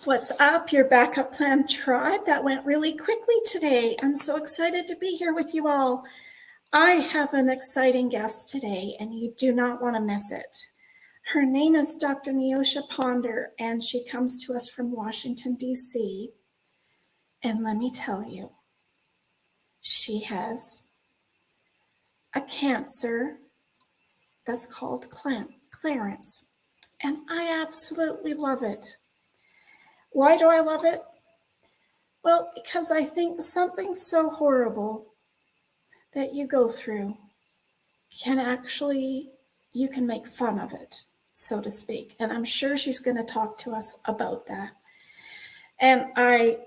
What's up, your backup plan tribe? That went really quickly today. I'm so excited to be here with you all. I have an exciting guest today, and you do not want to miss it. Her name is Dr. Neosha Ponder, and she comes to us from Washington, D.C. And let me tell you, she has a cancer that's called Clarence, and I absolutely love it. Why do I love it? Well, because I think something so horrible that you go through you can make fun of it, so to speak. And I'm sure she's going to talk to us about that. And I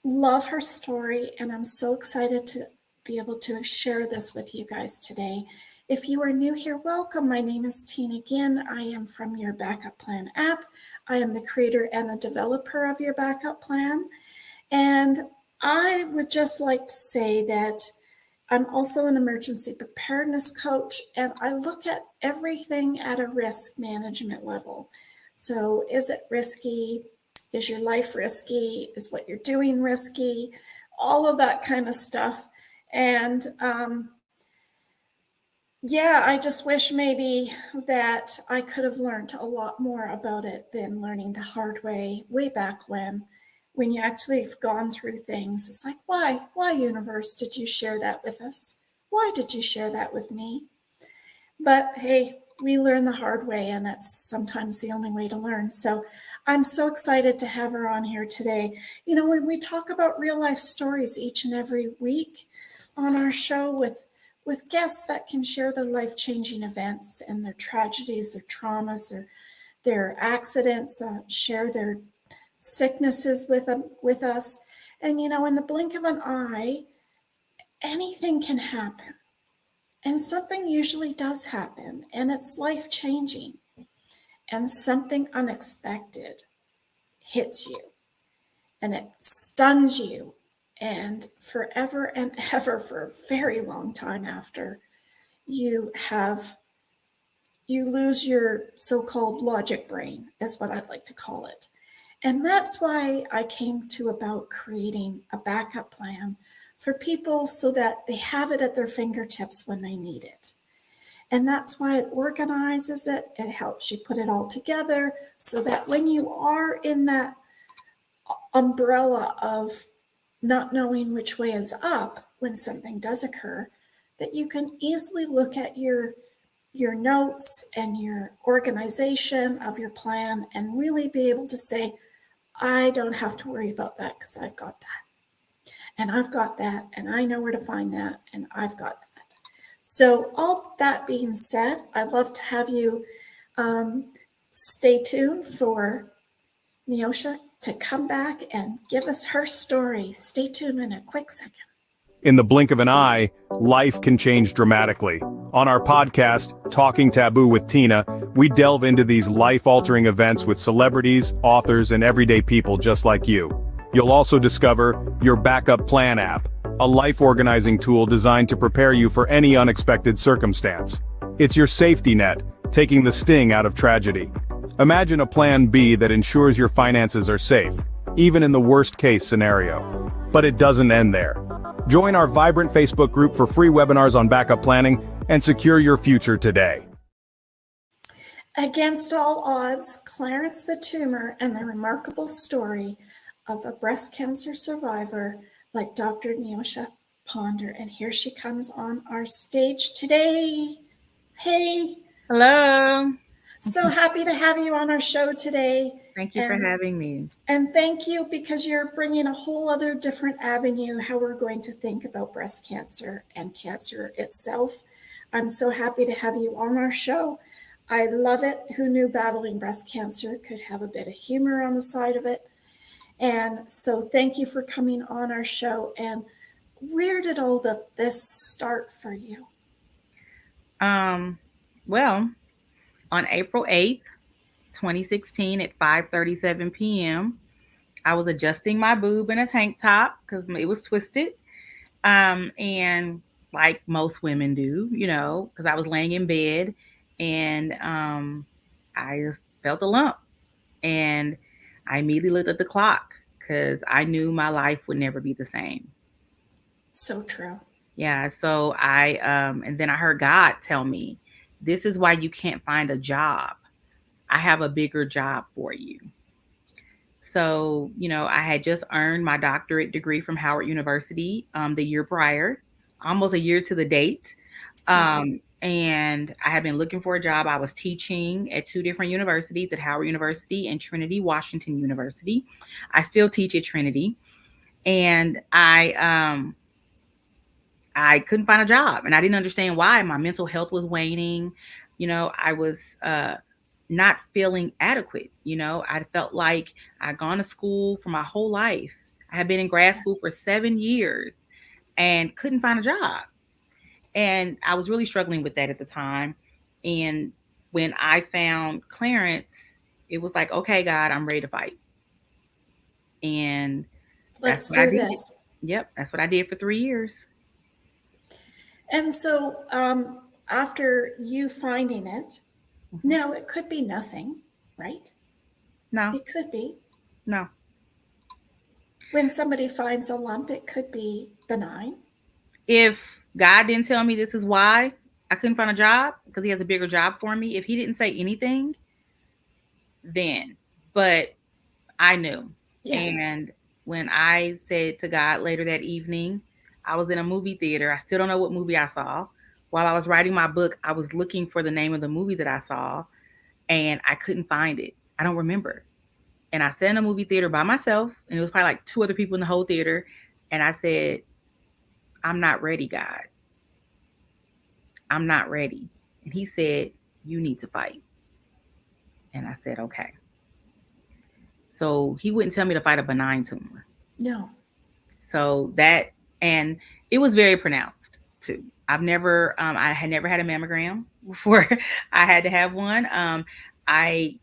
love her story, and I'm so excited to be able to share this with you guys today. If you are new here, welcome. My name is Tina Ginn. I am from your Backup Plan app. I am the creator and the developer of your Backup Plan. And I would just like to say that I'm also an emergency preparedness coach, and I look at everything at a risk management level. So is it risky? Is your life risky? Is what you're doing risky? All of that kind of stuff. And I just wish maybe that I could have learned a lot more about it than learning the hard way back when you actually have gone through things. It's like, why universe did you share that with us? Why did you share that with me? But hey, we learn the hard way, and that's sometimes the only way to learn. So I'm so excited to have her on here today. You know, when we talk about real life stories each and every week on our show with guests that can share their life-changing events and their tragedies, their traumas, or their accidents, share their sicknesses with us. And, you know, in the blink of an eye, anything can happen. And something usually does happen, and it's life-changing. And something unexpected hits you, and it stuns you. And forever and ever, for a very long time after, you lose your so-called logic brain, is what I'd like to call it. And that's why I came to about creating a backup plan for people so that they have it at their fingertips when they need it. And that's why it organizes it. It helps you put it all together so that when you are in that umbrella of not knowing which way is up when something does occur, that you can easily look at your notes and your organization of your plan and really be able to say, I don't have to worry about that because I've got that. And I've got that, and I know where to find that, and I've got that. So all that being said, I'd love to have you stay tuned for Neosha to come back and give us her story. Stay tuned in a quick second. In the blink of an eye, life can change dramatically. On our podcast, Talking Taboo with Tina, we delve into these life-altering events with celebrities, authors, and everyday people just like you. You'll also discover your Backup Plan app, a life-organizing tool designed to prepare you for any unexpected circumstance. It's your safety net, taking the sting out of tragedy. Imagine a plan B that ensures your finances are safe, even in the worst-case scenario. But it doesn't end there. Join our vibrant Facebook group for free webinars on backup planning and secure your future today. Against all odds, Clarence the Tumor and the remarkable story of a breast cancer survivor like Dr. Neosha Ponder. And here she comes on our stage today. Hey. Hello. So happy to have you on our show today. Thank you for having me. And thank you because you're bringing a whole other different avenue how we're going to think about breast cancer and cancer itself. I'm so happy to have you on our show. I love it. Who knew battling breast cancer could have a bit of humor on the side of it? And so thank you for coming on our show. And where did all this start for you? Well, on April 8th, 2016 at 5:37 p.m., I was adjusting my boob in a tank top because it was twisted. And like most women do, you know, because I was laying in bed and I just felt a lump. And I immediately looked at the clock because I knew my life would never be the same. So true. Yeah. So and then I heard God tell me, this is why you can't find a job. I have a bigger job for you. So, I had just earned my doctorate degree from Howard University the year prior, almost a year to the date. Wow. And I had been looking for a job. I was teaching at two different universities, at Howard University and Trinity Washington University. I still teach at Trinity. And I couldn't find a job, and I didn't understand why. My mental health was waning. I was not feeling adequate. I felt like I'd gone to school for my whole life. I had been in grad school for 7 years and couldn't find a job. And I was really struggling with that at the time. And when I found Clarence, it was like, okay, God, I'm ready to fight. And that's Let's what I do did. this. Yep, that's what I did for 3 years. And so after you finding it, Mm-hmm. now it could be nothing, right? No, It could be. no. When somebody finds a lump, it could be benign. If God didn't tell me this is why I couldn't find a job, because he has a bigger job for me, if he didn't say anything, then, but I knew. Yes. And when I said to God later that evening, I was in a movie theater. I still don't know what movie I saw. While I was writing my book, I was looking for the name of the movie that I saw, and I couldn't find it. I don't remember. And I sat in a movie theater by myself, and it was probably like 2 other people in the whole theater. And I said, I'm not ready, God. I'm not ready. And he said, you need to fight. And I said, okay. So he wouldn't tell me to fight a benign tumor. No. So that, and it was very pronounced too. I had never had a mammogram before I had to have one. I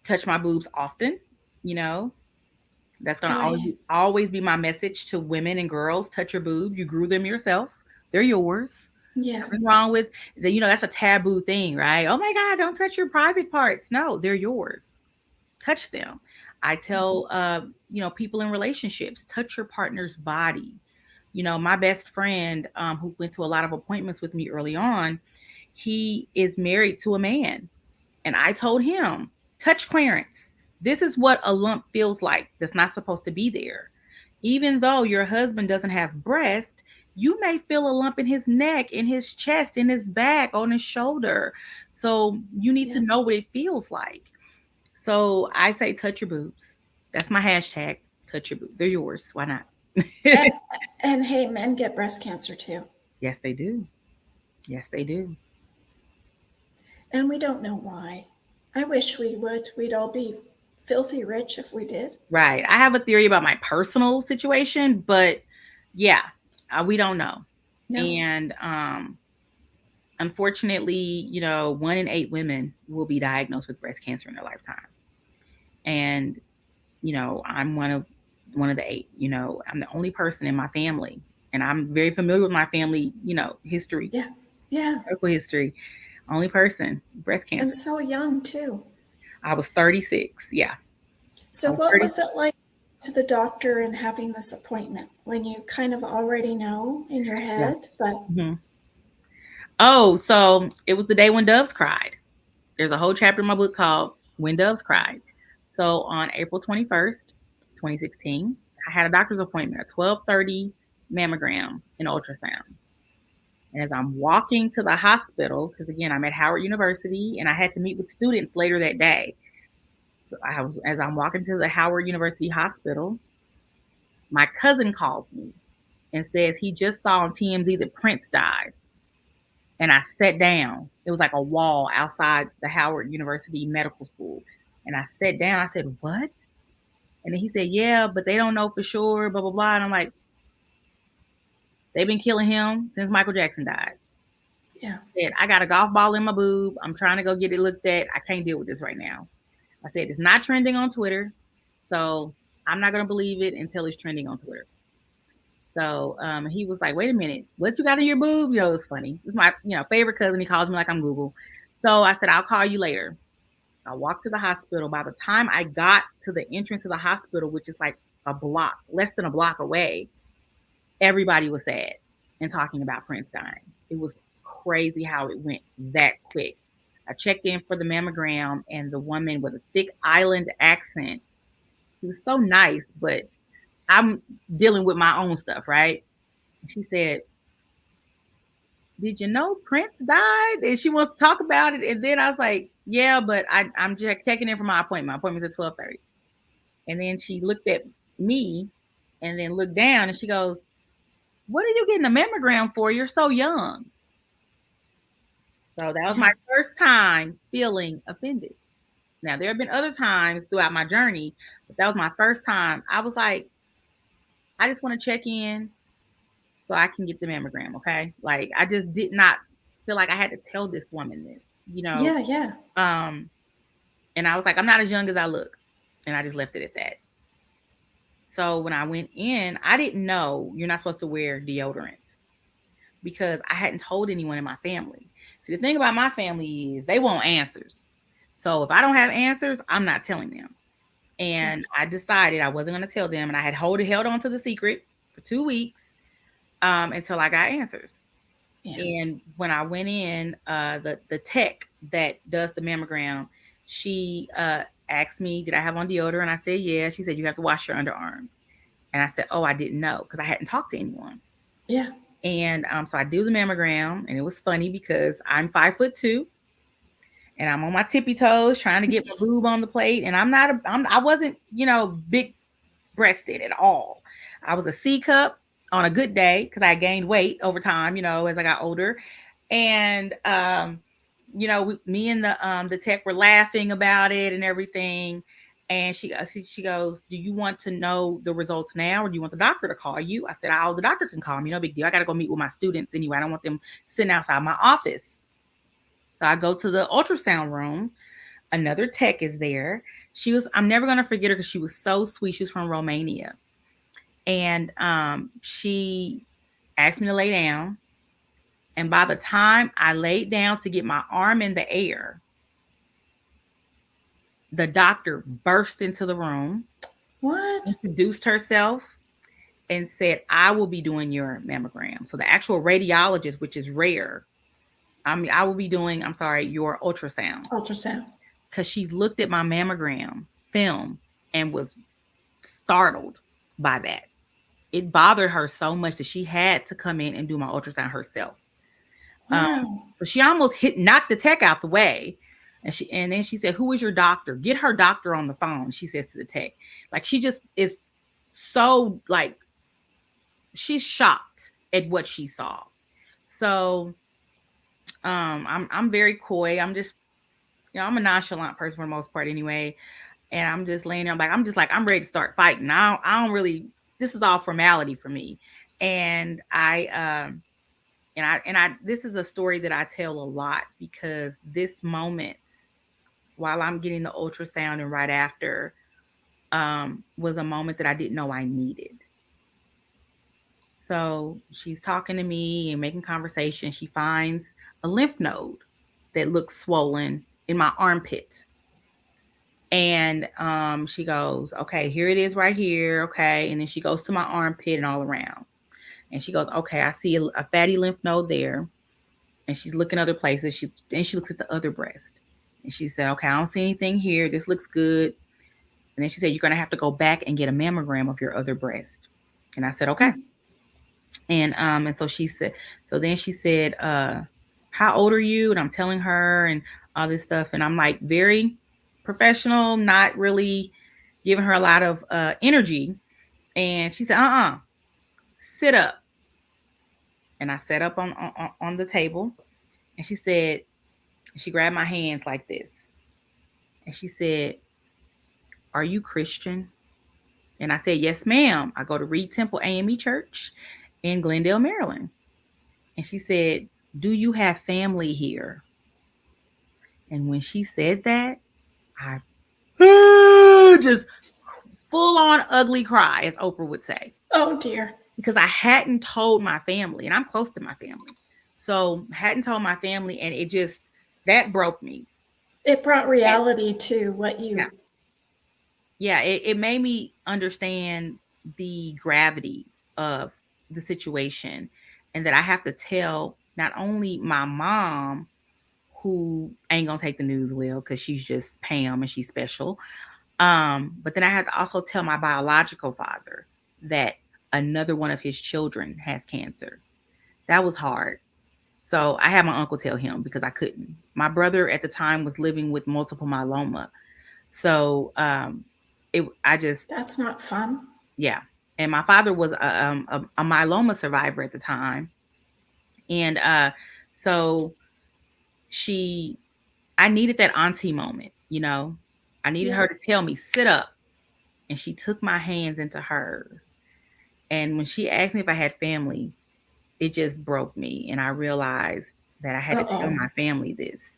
touch my boobs often, you know, that's going Oh, to always be my message to women and girls. Touch your boobs. You grew them yourself. They're yours. yeah. Nothing wrong with the, that's a taboo thing, right? Oh my God, don't touch your private parts. No, they're yours. Touch them. I tell people in relationships, touch your partner's body. My best friend, who went to a lot of appointments with me early on, he is married to a man. And I told him, touch Clarence. This is what a lump feels like that's not supposed to be there. Even though your husband doesn't have breast, you may feel a lump in his neck, in his chest, in his back, on his shoulder. So you need to know what it feels like. So I say, touch your boobs. That's my hashtag. Touch your boobs. They're yours. Why not? And hey, men get breast cancer too. Yes, they do. Yes, they do. And we don't know why. I wish we would. We'd all be filthy rich if we did. Right. I have a theory about my personal situation, but yeah, we don't know. No. And unfortunately, 1 in 8 women will be diagnosed with breast cancer in their lifetime. And, I'm one of the 8. I'm the only person in my family, and I'm very familiar with my family, history. Yeah. Yeah. Medical history. Only person, breast cancer. And so young too. I was 36. Yeah. So what was it like to the doctor and having this appointment when you kind of already know in your head? Yeah. But mm-hmm. Oh, so it was the day when doves cried. There's a whole chapter in my book called When Doves Cried. So on April 21st, 2016, I had a doctor's appointment, a 12:30 mammogram and ultrasound. And as I'm walking to the hospital, because again, I'm at Howard University and I had to meet with students later that day. So as I'm walking to the Howard University hospital, my cousin calls me and says he just saw on TMZ that Prince died. And I sat down. It was like a wall outside the Howard University Medical School. And I sat down. I said, what? And then he said, yeah, but they don't know for sure, blah, blah, blah. And I'm like, they've been killing him since Michael Jackson died. Yeah. I said, I got a golf ball in my boob. I'm trying to go get it looked at. I can't deal with this right now. I said, it's not trending on Twitter. So I'm not going to believe it until it's trending on Twitter. So he was like, wait a minute, what you got in your boob? It's funny. It's my favorite cousin. He calls me like I'm Google. So I said, I'll call you later. I walked to the hospital. By the time I got to the entrance of the hospital, which is like a block, less than a block away, everybody was sad and talking about Prince dying. It was crazy how it went that quick. I checked in for the mammogram, and the woman with a thick island accent, she was so nice, but I'm dealing with my own stuff, right? She said, "Did you know Prince died?" And she wants to talk about it. And then I was like, "Yeah, but I'm just checking in for my appointment. My appointment's at 12:30." And then she looked at me and then looked down and she goes, "What are you getting a mammogram for? You're so young." So that was my first time feeling offended. Now, there have been other times throughout my journey, but that was my first time. I was like, I just want to check in so I can get the mammogram, okay? Like, I just did not feel like I had to tell this woman this, you know? Yeah. And I was like, I'm not as young as I look. And I just left it at that. So when I went in, I didn't know you're not supposed to wear deodorant because I hadn't told anyone in my family. See, the thing about my family is they want answers. So if I don't have answers, I'm not telling them. And I decided I wasn't going to tell them. And I had held on to the secret for 2 weeks until I got answers. Yeah. And when I went in, the tech that does the mammogram, she asked me, did I have on deodorant? I said, yeah. She said, you have to wash your underarms. And I said, oh, I didn't know because I hadn't talked to anyone. Yeah. And so I do the mammogram, and it was funny because I'm 5'2", and I'm on my tippy toes trying to get my boob on the plate. And I wasn't, big breasted at all. I was a C cup on a good day because I gained weight over time, as I got older. And, me and the tech were laughing about it and everything. And she goes, do you want to know the results now, or do you want the doctor to call you? I said, the doctor can call me. No big deal. I got to go meet with my students anyway. I don't want them sitting outside my office. So I go to the ultrasound room. Another tech is there. I'm never going to forget her because she was so sweet. She was from Romania. And she asked me to lay down. And by the time I laid down to get my arm in the air, the doctor burst into the room. What? Introduced herself and said, I will be doing your mammogram. So the actual radiologist, which is rare, I will be doing, your ultrasound. Ultrasound. Because she looked at my mammogram film and was startled by that. It bothered her so much that she had to come in and do my ultrasound herself. Wow. So she almost knocked the tech out the way. And then she said, who is your doctor? Get her doctor on the phone, she says to the tech. Like, she just is so, like, she's shocked at what she saw. So I'm very coy. I'm just, I'm a nonchalant person for the most part anyway. And I'm just laying there, I'm ready to start fighting. I don't really, this is all formality for me. And this is a story that I tell a lot because this moment, while I'm getting the ultrasound and right after, was a moment that I didn't know I needed. So she's talking to me and making conversation. She finds a lymph node that looks swollen in my armpit. And she goes, okay, here it is right here. Okay. And then she goes to my armpit and all around. And she goes, okay, I see a fatty lymph node there. And she's looking other places. Then she looks at the other breast. And she said, okay, I don't see anything here. This looks good. And then she said, you're going to have to go back and get a mammogram of your other breast. And I said, okay. And so she said, then she said, how old are you? And I'm telling her and all this stuff. And I'm like very professional, not really giving her a lot of energy. And she said, sit up. And I sat up on the table. And she said, she grabbed my hands like this. And she said, are you Christian? And I said, yes, ma'am. I go to Reed Temple AME Church in Glendale, Maryland. And she said, do you have family here? And when she said that, I just full on ugly cry, as Oprah would say. Oh, dear. Because I hadn't told my family, and I'm close to my family. So hadn't told my family, and it just, that broke me. It brought And reality to what yeah, you, yeah, it made me understand the gravity of the situation, and that I have to tell not only my mom, who ain't gonna take the news well because she's just Pam and she's special. But then I had to also tell my biological father that another one of his children has cancer. That was hard. So I had my uncle tell him because I couldn't. My brother at the time was living with multiple myeloma. So I just, that's not fun. yeah. And my father was a myeloma survivor at the time. And so she, I needed that auntie moment, you know. I needed Yeah. her to tell me, sit up. And she took my hands into hers. And when she asked me if I had family, it just broke me. And I realized that I had to tell Uh-oh. my family this.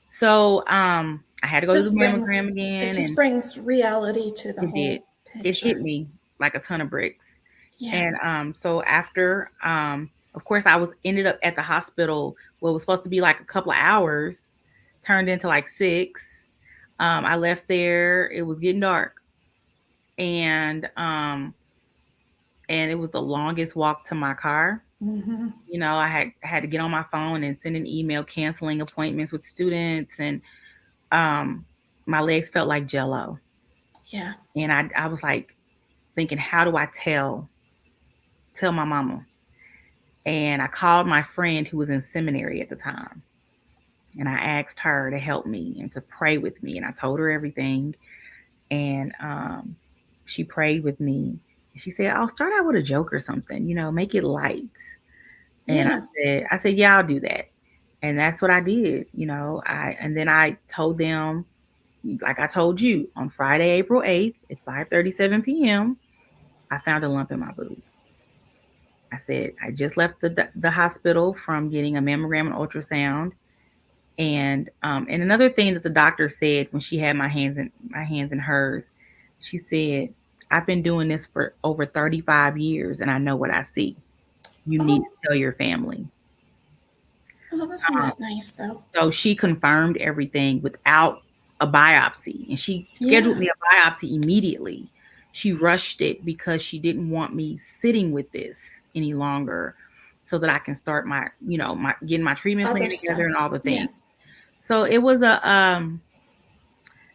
So I had to go to the Just mammogram brings, it again, just and brings reality to the it did. whole It hit picture. me like a ton of bricks. Yeah. And so after, of course, I was ended up at the hospital. What was supposed to be like a couple of hours turned into like 6. I left there. It was getting dark, and it was the longest walk to my car. Hmm. You know, I had to get on my phone and send an email canceling appointments with students, and um, my legs felt like jello. Yeah. And I was like thinking, how do I tell my mama? And I called my friend who was in seminary at the time, and I asked her to help me and to pray with me. And I told her everything, and she prayed with me. She said, "I'll start out with a joke or something, you know, make it light." And Yeah. I said, "Yeah, I'll do that." And that's what I did, you know. And then I told them, like I told you, on Friday, April 8th at 5:37 p.m., I found a lump in my boob. I said I just left the hospital from getting a mammogram and ultrasound. And another thing that the doctor said when she had my hands in hers, she said, "I've been doing this for over 35 years, and I know what I see. You need Oh, to tell your family." well, wasn't Um, that nice though? so she confirmed everything without a biopsy, and she scheduled Yeah. me a biopsy immediately. She rushed it because she didn't want me sitting with this any longer, so that I can start my getting my treatment plan Other together stuff. and all the Yeah. things. So it was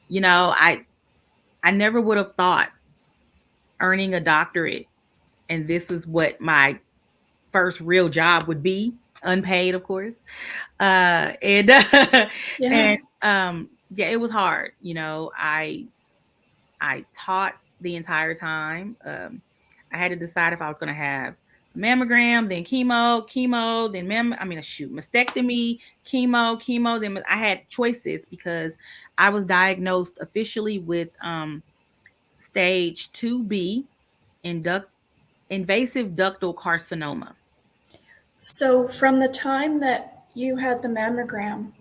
you know, I never would have thought earning a doctorate, and this is what my first real job would be, unpaid, of course. And Yeah. and yeah, it was hard. You know, I taught the entire time. I had to decide if I was going to have a mammogram, then chemo, then mastectomy, chemo. Then I had choices because I was diagnosed officially with stage 2B, induct, invasive ductal carcinoma. So from the time that you had the mammogram,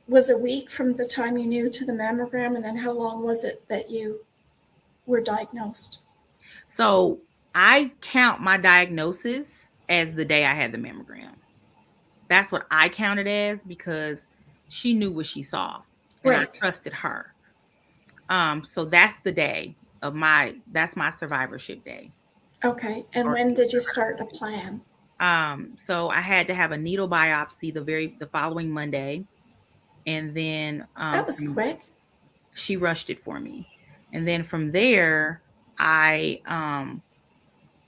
was a week from the time you knew to the mammogram, and then how long was it that you were diagnosed? So I count my diagnosis as the day I had the mammogram. That's what I counted as because she knew what she saw and I Right. trusted her. So that's the day that's my survivorship day. Okay. And Or when did you start a plan? so I had to have a needle biopsy the following Monday, and then That was quick. she rushed it for me. And then from there, I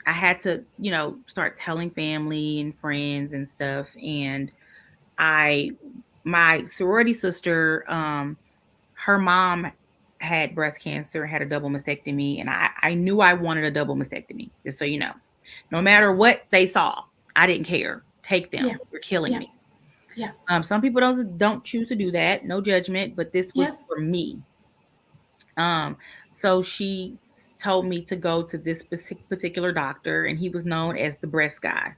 had to, start telling family and friends and stuff. And I my sorority sister, her mom had breast cancer, had a double mastectomy, and I knew I wanted a double mastectomy, just so you know. No matter what they saw, I didn't care. Take Yeah. them. You're killing Yeah. me. Yeah. Some people don't choose to do that. No judgment, but this Yeah. was for me. Um, so she told me to go to this particular doctor, and he was known as the breast guy.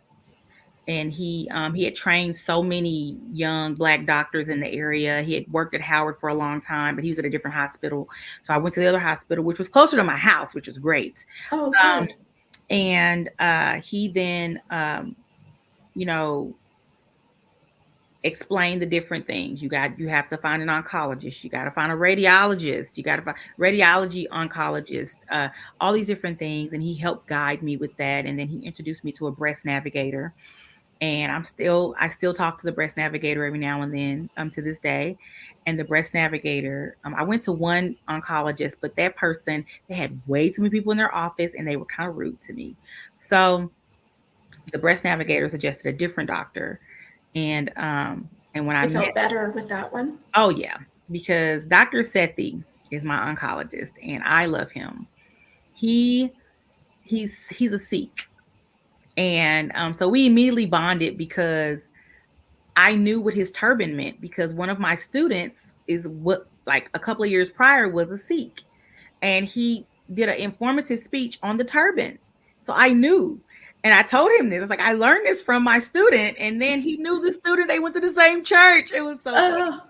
And he had trained so many young Black doctors in the area. He had worked at Howard for a long time, but he was at a different hospital. So I went to the other hospital, which was closer to my house, which was great. Oh, Um, good. and he then, you know, explain the different things. You have to find an oncologist, you got to find a radiologist, you got to find radiology oncologist, all these different things. And he helped guide me with that. And then he introduced me to a breast navigator. And I still talk to the breast navigator every now and then, to this day. And the breast navigator, I went to one oncologist, but that person, they had way too many people in their office and they were kind of rude to me. So the breast navigator suggested a different doctor. And when I You met, felt better with that one? oh yeah, because Dr. Sethi is my oncologist and I love him. He he's a Sikh. And so we immediately bonded because I knew what his turban meant, because one of my students is what, like a couple of years prior, was a Sikh, and he did an informative speech on the turban. So I knew, and I told him this. It's like, I learned this from my student, and then he knew the student. They went to the same church. It was so funny.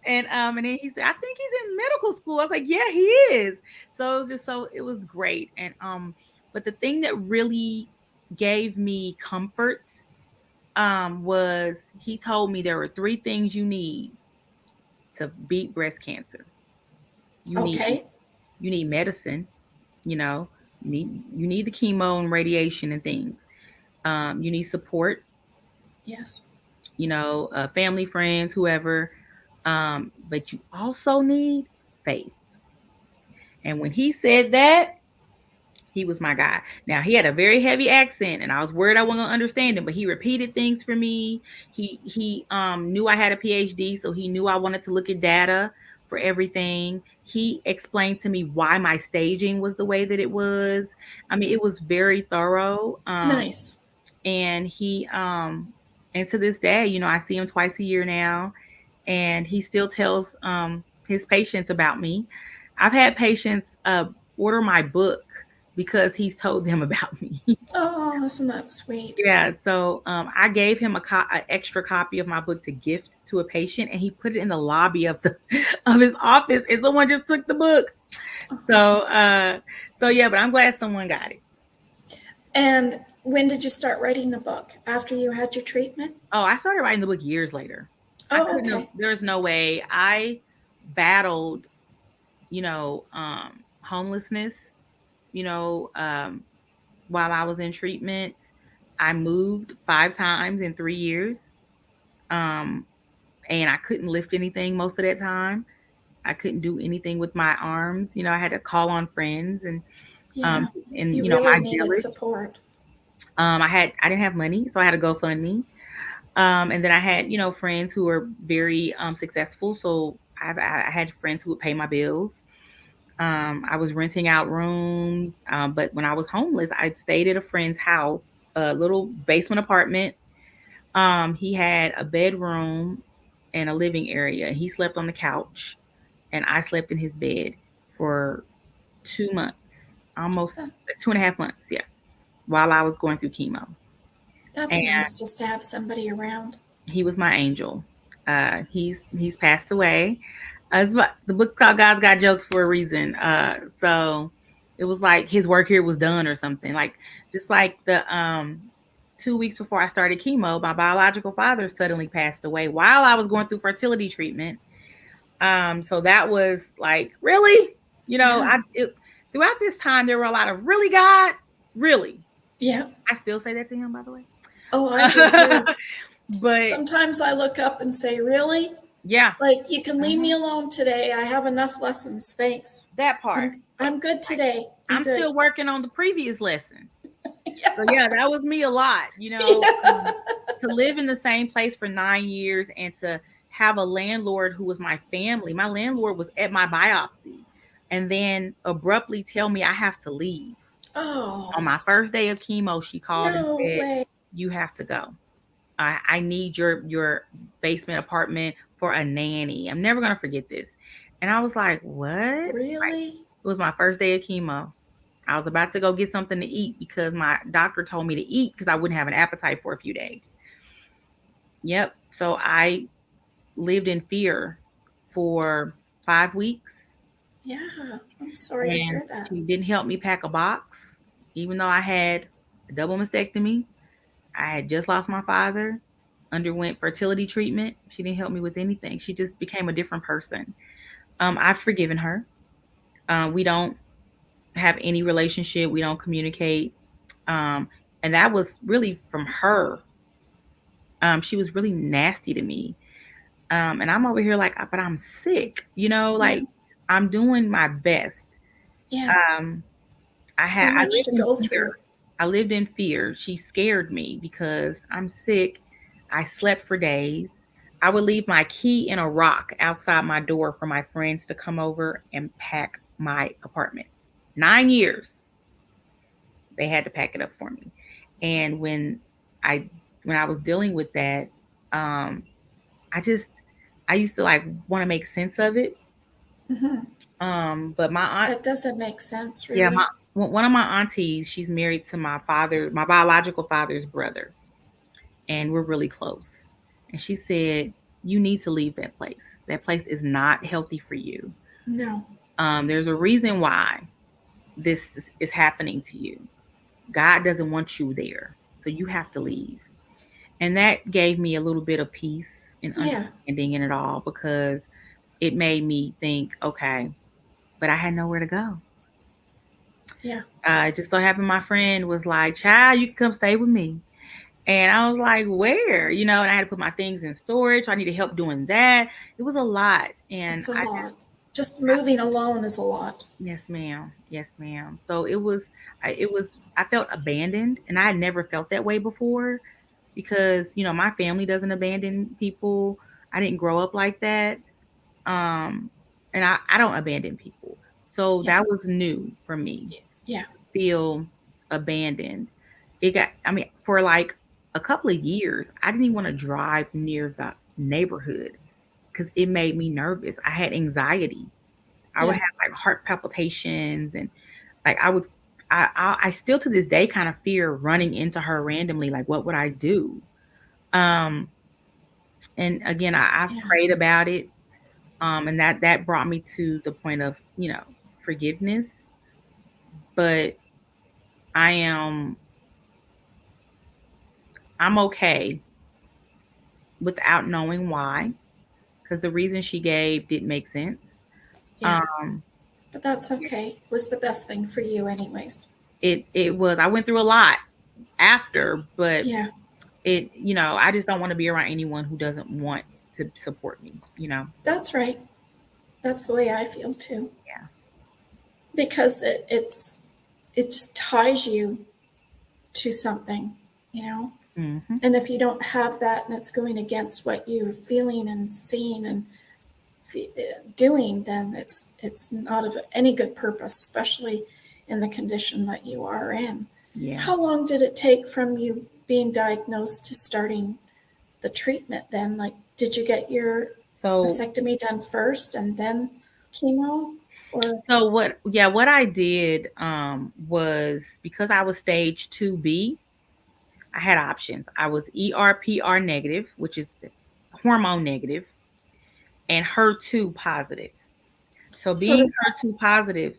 And then he said, I think he's in medical school. I was like, yeah, he is. So it was great. And but the thing that really gave me comfort was he told me there were 3 things you need to beat breast cancer. You need medicine, you know, you need the chemo and radiation and things. You need support. Yes. You know, family, friends, whoever. But you also need faith. And when he said that, he was my guy. Now, he had a very heavy accent, and I was worried I wasn't going to understand him, but he repeated things for me. He knew I had a PhD, so he knew I wanted to look at data for everything. He explained to me why my staging was the way that it was. I mean, it was very thorough. Nice. And and to this day, you know, I see him twice a year now, and he still tells his patients about me. I've had patients order my book because he's told them about me. Oh, isn't that sweet? Yeah. So I gave him an extra copy of my book to gift to a patient, and he put it in the lobby of of his office, and someone just took the book. So yeah, but I'm glad someone got it. And when did you start writing the book? After you had your treatment? Oh, I started writing the book years later. Oh, okay. There's no way. I battled, you know, homelessness, you know, while I was in treatment. I moved 5 times in 3 years. And I couldn't lift anything most of that time. I couldn't do anything with my arms. You know, I had to call on friends and Yeah. You you know, really my needed village. support. I didn't have money, so I had to GoFundMe. And then I had, you know, friends who were very successful. So I had friends who would pay my bills. I was renting out rooms. But when I was homeless, I stayed at a friend's house, a little basement apartment. He had a bedroom and a living area. He slept on the couch, and I slept in his bed for 2 months, almost 2.5 months. Yeah. While I was going through chemo. That's And nice just to have somebody around. he was my angel. He's passed away. The book's called God's Got Jokes for a reason. So it was like his work here was done or something. Like, just like the 2 weeks before I started chemo, my biological father suddenly passed away while I was going through fertility treatment. So that was like, really, you know, throughout this time there were a lot of really, God, really. Yeah. I still say that to him, by the way. Oh, I do too. But sometimes I look up and say, really? Yeah. Like, you can leave me alone today. I have enough lessons. Thanks. That part. I'm good today. I'm good. Still working on the previous lesson. Yeah. So yeah, that was me a lot, you know, to live in the same place for 9 years and to have a landlord who was my family. My landlord was at my biopsy and then abruptly tell me I have to leave. Oh. On my first day of chemo, she called No and said, way. You have to go. I need your basement apartment for a nanny. I'm never going to forget this. And I was like, what? Really? It was my first day of chemo. I was about to go get something to eat because my doctor told me to eat because I wouldn't have an appetite for a few days. Yep. So I lived in fear for 5 weeks. Yeah. I'm sorry to hear that. She didn't help me pack a box, even though I had a double mastectomy. I had just lost my father. underwent fertility treatment. She didn't help me with anything. She just became a different person. I've forgiven her. We don't have any relationship. We don't communicate. And that was really from her. She was really nasty to me. And I'm over here like, but I'm sick, Yeah. like I'm doing my best. Yeah. Um, So I much lived to in go fear. through. I lived in fear. She scared me because I'm sick. I slept for days. I would leave my key in a rock outside my door for my friends to come over and pack my apartment. 9 years they had to pack it up for me. And I when I was dealing with that, um, I just I used to like want to make sense of it. Hmm. But my aunt, That doesn't make sense, yeah, really. one of my aunties, she's married to my biological father's brother, and we're really close. And she said, "You need to leave that place. That place is not healthy for you. No. There's a reason why is happening to you. God doesn't want you there, so you have to leave." And that gave me a little bit of peace and Yeah. understanding in it all, because it made me think, okay, but I had nowhere to go. Yeah. Just so happened my friend was like, "Child, you can come stay with me." And I was like, "Where?" And I had to put my things in storage. So I needed help doing that. It was a lot. And It's a lot. Just moving alone is a lot. yes, ma'am. Yes, ma'am. So I felt abandoned, and I had never felt that way before, because, my family doesn't abandon people. I didn't grow up like that. Um, and I don't abandon people. So Yeah. that was new for me, Yeah. feel abandoned. I mean, for like a couple of years, I didn't even want to drive near the neighborhood because it made me nervous. I had anxiety. I would Yeah. have like heart palpitations, and like I still to this day kind of fear running into her randomly. Like, what would I do? Um, and again, I've Yeah. prayed about it. And that brought me to the point of, forgiveness. But I am I'm okay without knowing why, because the reason she gave didn't make sense. Yeah. Um, But that's okay. It was the best thing for you, anyways. it was, I went through a lot after, but Yeah. I just don't want to be around anyone who doesn't want to support me. That's right. That's the way I feel too. Yeah. Because it just ties you to something, you know? Hmm. And if you don't have that and it's going against what you're feeling and seeing and doing, then it's not of any good purpose, especially in the condition that you are in. Yeah. How long did it take from you being diagnosed to starting the treatment then? Like, did you get your So mastectomy done first and then chemo? Or, what I did was, because I was stage 2B, I had options. I was ERPR negative, which is hormone negative, and HER2 positive. So so being HER2 positive,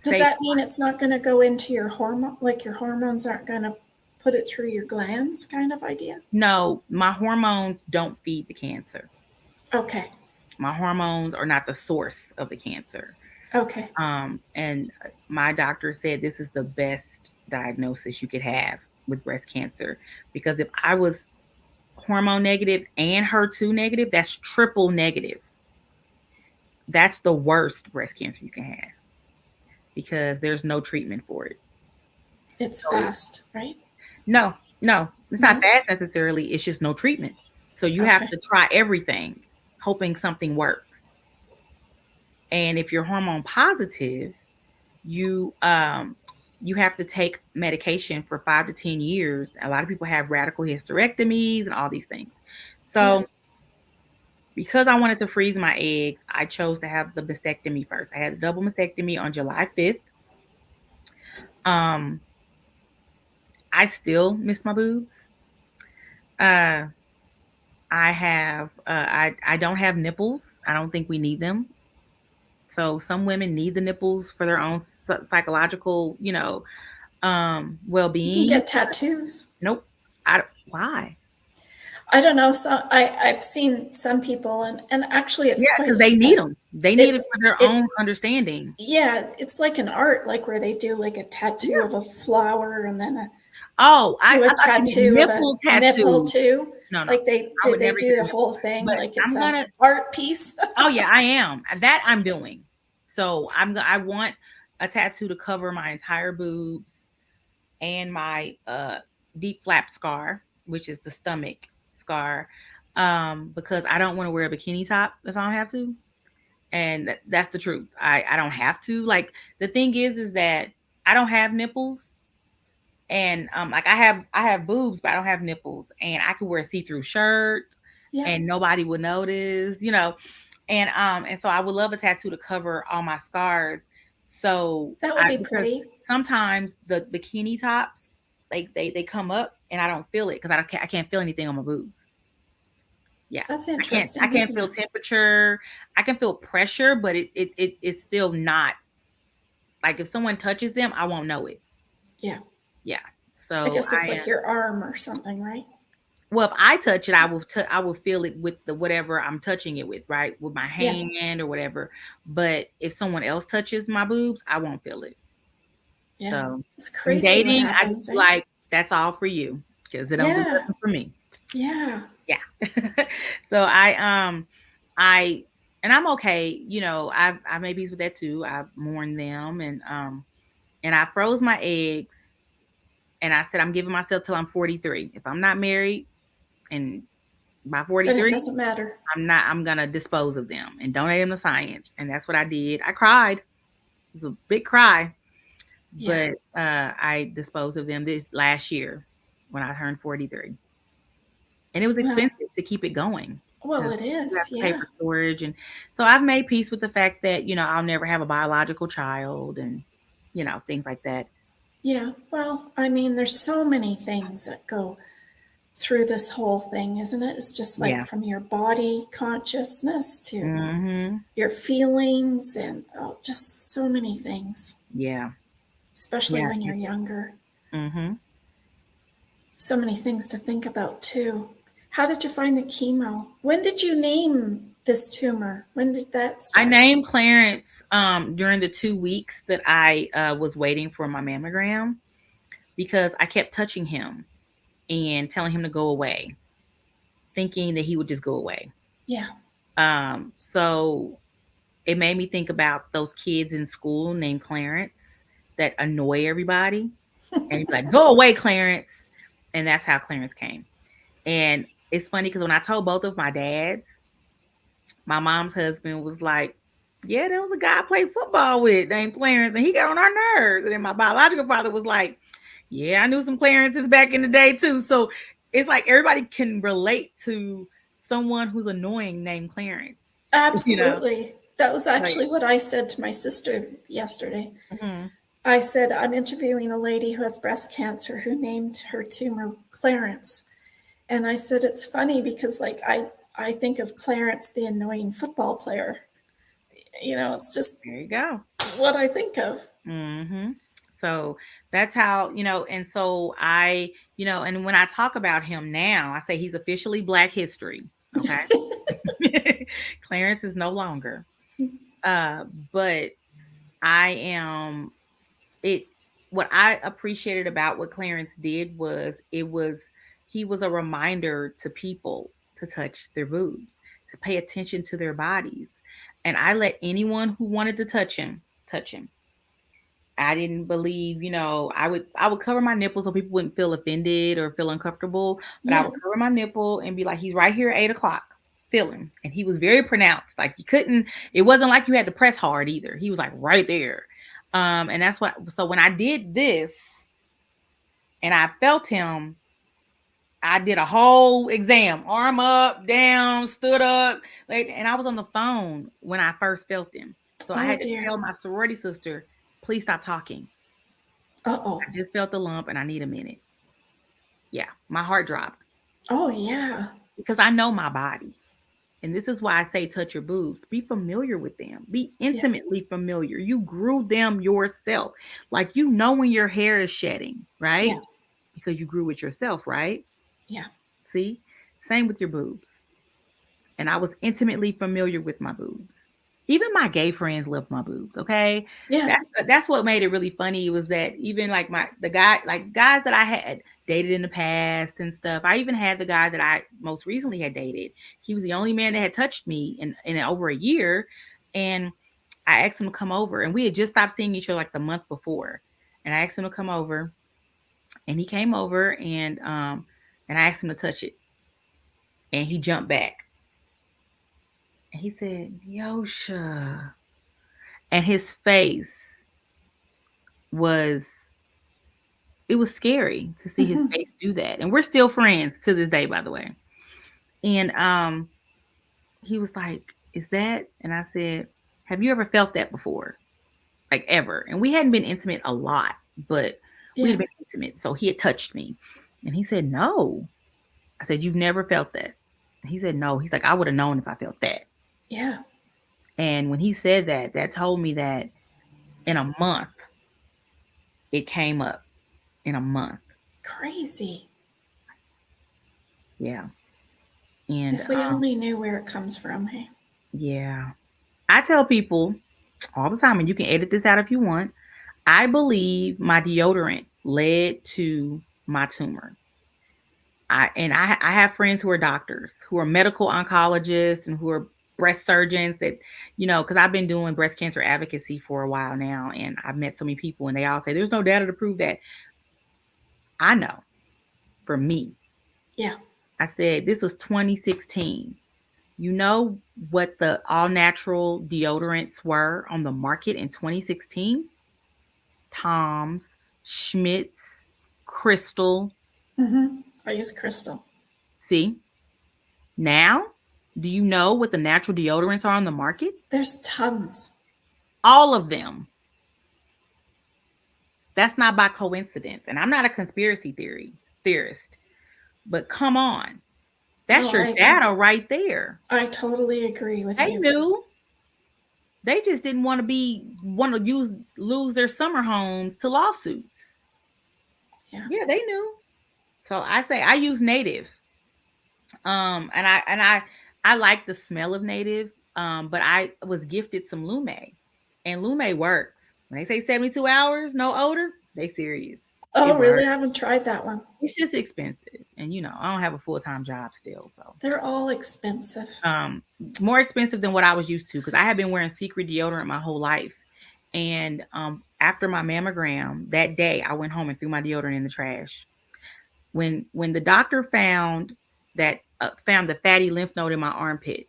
does say that mean it's not going to go into your hormone, like your hormones aren't going to put it through your glands, kind of idea? no, my hormones don't feed the cancer. Okay. My hormones are not the source of the cancer. Okay. And my doctor said this is the best diagnosis you could have with breast cancer, because if I was hormone negative and HER2 negative, that's triple negative. That's the worst breast cancer you can have, because there's no treatment for it. It's So fast, right? no, no, it's not No? fast necessarily. It's just no treatment. So you have Okay. to try everything, hoping something works. And if you're hormone positive, you you have to take medication for 5 to 10 years. A lot of people have radical hysterectomies and all these things. So Yes. because I wanted to freeze my eggs, I chose to have the mastectomy first. I had a double mastectomy on July 5th. Um, I still miss my boobs. Uh, I don't have nipples. I don't think we need them. So some women need the nipples for their own psychological, You can well-being. get tattoos. Nope. Why? I don't know. So I've seen some people, and actually, it's Yeah, quite. because they need them. They need it It's for their it's own understanding. yeah. It's like an art, like where they do like a tattoo Yeah. of a flower, and then Oh, do a I thought you meant tattoo of a nipple nipple tattoo. too. No, no, Like they I do, would they never get do the the whole nipple. thing But like it's I'm a gonna. art piece. Oh yeah, I am. That I'm doing. So I want a tattoo to cover my entire boobs and my deep flap scar, which is the stomach scar, because I don't want to wear a bikini top if I don't have to. And that's the truth. I don't have to. Like the thing is that I don't have nipples, and like I have boobs, but I don't have nipples, and I could wear a see-through shirt, Yeah, and nobody would notice, and so I would love a tattoo to cover all my scars. So that would be because pretty. sometimes the bikini tops, like they come up and I don't feel it because I can't feel anything on my boobs. Yeah. That's I interesting, can't isn't feel it? temperature. I can feel pressure, but it's still not like if someone touches them, I won't know it. Yeah, Yeah. I So guess it's like your arm or something, right? well, if I touch it, I will feel it with the whatever I'm touching it with, right? With my Yeah, hand or whatever. But if someone else touches my boobs, I won't feel it. yeah. So It's in crazy what dating, I just happens, be eh? like, that's all for you because it don't do Yeah, nothing for me. yeah, Yeah. So I and I'm okay, I made peace with that too. I mourned them and I froze my eggs and I said I'm giving myself till I'm 43. If I'm not married and by then it 43, doesn't matter. I'm gonna dispose of them and donate them to science. And that's what I did. I cried. It was a big cry, Yeah. but I disposed of them this last year when I turned 43. And it was Well, expensive to keep it going well, because it you have is. to pay Yeah, for storage. And so I've made peace with the fact that, I'll never have a biological child and, things like that. yeah. Well, I mean, there's so many things that go through this whole thing, isn't it? It's just like Yeah. from your body consciousness to Hmm. your feelings and oh, just so many things, Yeah. especially Yeah. when you're younger. Hmm. So many things to think about, too. How did you find the chemo? When did you name this tumor? When did that I start? named Clarence during the 2 weeks that I was waiting for my mammogram because I kept touching him and telling him to go away, thinking that he would just go away. Yeah, So it made me think about those kids in school named Clarence that annoy everybody. And he's like, go away, Clarence. And that's how Clarence came. And it's funny because when I told both of my dads, my mom's husband was like, yeah, there was a guy I played football with named Clarence, and he got on our nerves. And then my biological father was like, yeah, I knew some Clarences back in the day too. So it's like everybody can relate to someone who's annoying named Clarence, you know? absolutely. That was Like, actually what I said to my sister yesterday. mhm. I said, I'm interviewing a lady who has breast cancer who named her tumor Clarence. And I said, it's funny because, like, I think of Clarence, the annoying football player. It's just There you go. what I think of. Hmm. So that's how, and so and when I talk about him now, I say he's officially Black history. Okay. Clarence is no longer. Uh, but I am it what I appreciated about what Clarence did was he was a reminder to people to touch their boobs, to pay attention to their bodies. And I let anyone who wanted to touch him. I didn't believe, I would cover my nipple so people wouldn't feel offended or feel uncomfortable, but I Yeah, would cover my nipple and be like, he's right here at 8 o'clock. Feel him. And he was very pronounced. Like it wasn't like you had to press hard either. He was like right there. And so when I did this and I felt him, I did a whole exam, arm up, down, stood up, and I was on the phone when I first felt him. So I oh had to dear. tell my sorority sister, please stop talking. Uh-oh. I just felt the lump and I need a minute. Yeah, my heart dropped Oh yeah. because I know my body. And this is why I say touch your boobs. Be familiar with them. Be Yes. intimately familiar. You grew them yourself. Like when your hair is shedding, Yeah. right? Because you grew it yourself, right? Yeah. See? Same with your boobs. And I was intimately familiar with my boobs. Even my gay friends loved my boobs. Okay, Yeah. that's what made it really funny was that even like guys that I had dated in the past and stuff. I even had the guy that I most recently had dated. He was the only man that had touched me in over a year, and I asked him to come over, and we had just stopped seeing each other like the month before, and I asked him to come over, and he came over, and I asked him to touch it, and he jumped back. And he said, Yosha. And his face was, it was scary to see his Hmm. face do that. And we're still friends to this day, by the way. And he was like, is that? And I said, have you ever felt that before? Like ever? And we hadn't been intimate a lot, but we Yeah. had been intimate. So he had touched me. And he said, no. I said, you've never felt that? And he said, no. He's like, I would have known if I felt that. Yeah. And when he said that, that told me that in a month, it came up in a month. Crazy. Yeah. And If we only knew where it comes from, hey? yeah, I tell people all the time, and you can edit this out if you want. I believe my deodorant led to my tumor. I have friends who are doctors, who are medical oncologists, and who are breast surgeons that, because I've been doing breast cancer advocacy for a while now, and I've met so many people, and they all say there's no data to prove that. I know, for me, Yeah. I said this was 2016. You know what the all natural deodorants were on the market in 2016? Tom's, Schmidt's, Crystal. I use Crystal. See, now, do you know what the natural deodorants are on the market? There's tons. All of them. That's not by coincidence. And I'm not a conspiracy theorist, but come on. That's No, your data right there. I totally agree with They you. knew. They just didn't want to lose their summer homes to lawsuits. Yeah. Yeah, they knew. So I say I use native. And I like the smell of native. But I was gifted some Lume. And Lume works. When they say 72 hours, no odor, they serious. It Oh, really? works. I haven't tried that one. It's just expensive. And I don't have a full-time job still, so They're all expensive. more expensive than what I was used to because I have been wearing secret deodorant my whole life. And after my mammogram that day, I went home and threw my deodorant in the trash. When the doctor found the fatty lymph node in my armpit,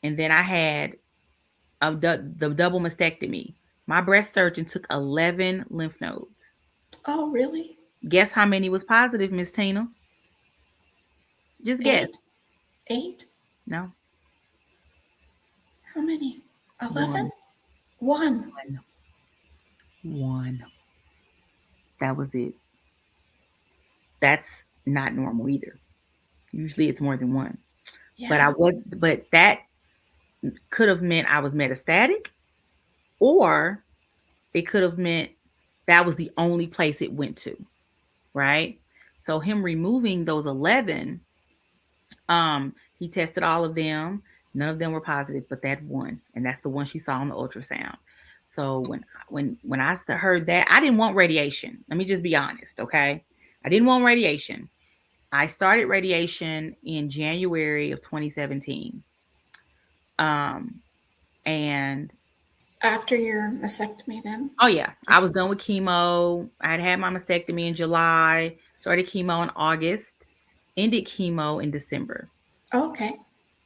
and then I had the double mastectomy. My breast surgeon took 11 lymph nodes. Oh, really? Guess how many was positive, Miss Tina? Just guess. 8? 8? No, How many? 11? one, 1. one. That was it. That's not normal either. Usually it's more than one. Yeah. But that could have meant I was metastatic, or it could have meant that was the only place it went to, right? So him removing those 11, he tested all of them. None of them were positive, but that one, and that's the one she saw on the ultrasound. So when I heard that, I didn't want radiation. Let me just be honest, okay? I didn't want radiation. I started radiation in January of 2017. And After your mastectomy, then? oh yeah, I was done with chemo. I had my mastectomy in July, started chemo in August, ended chemo in December. Oh, okay.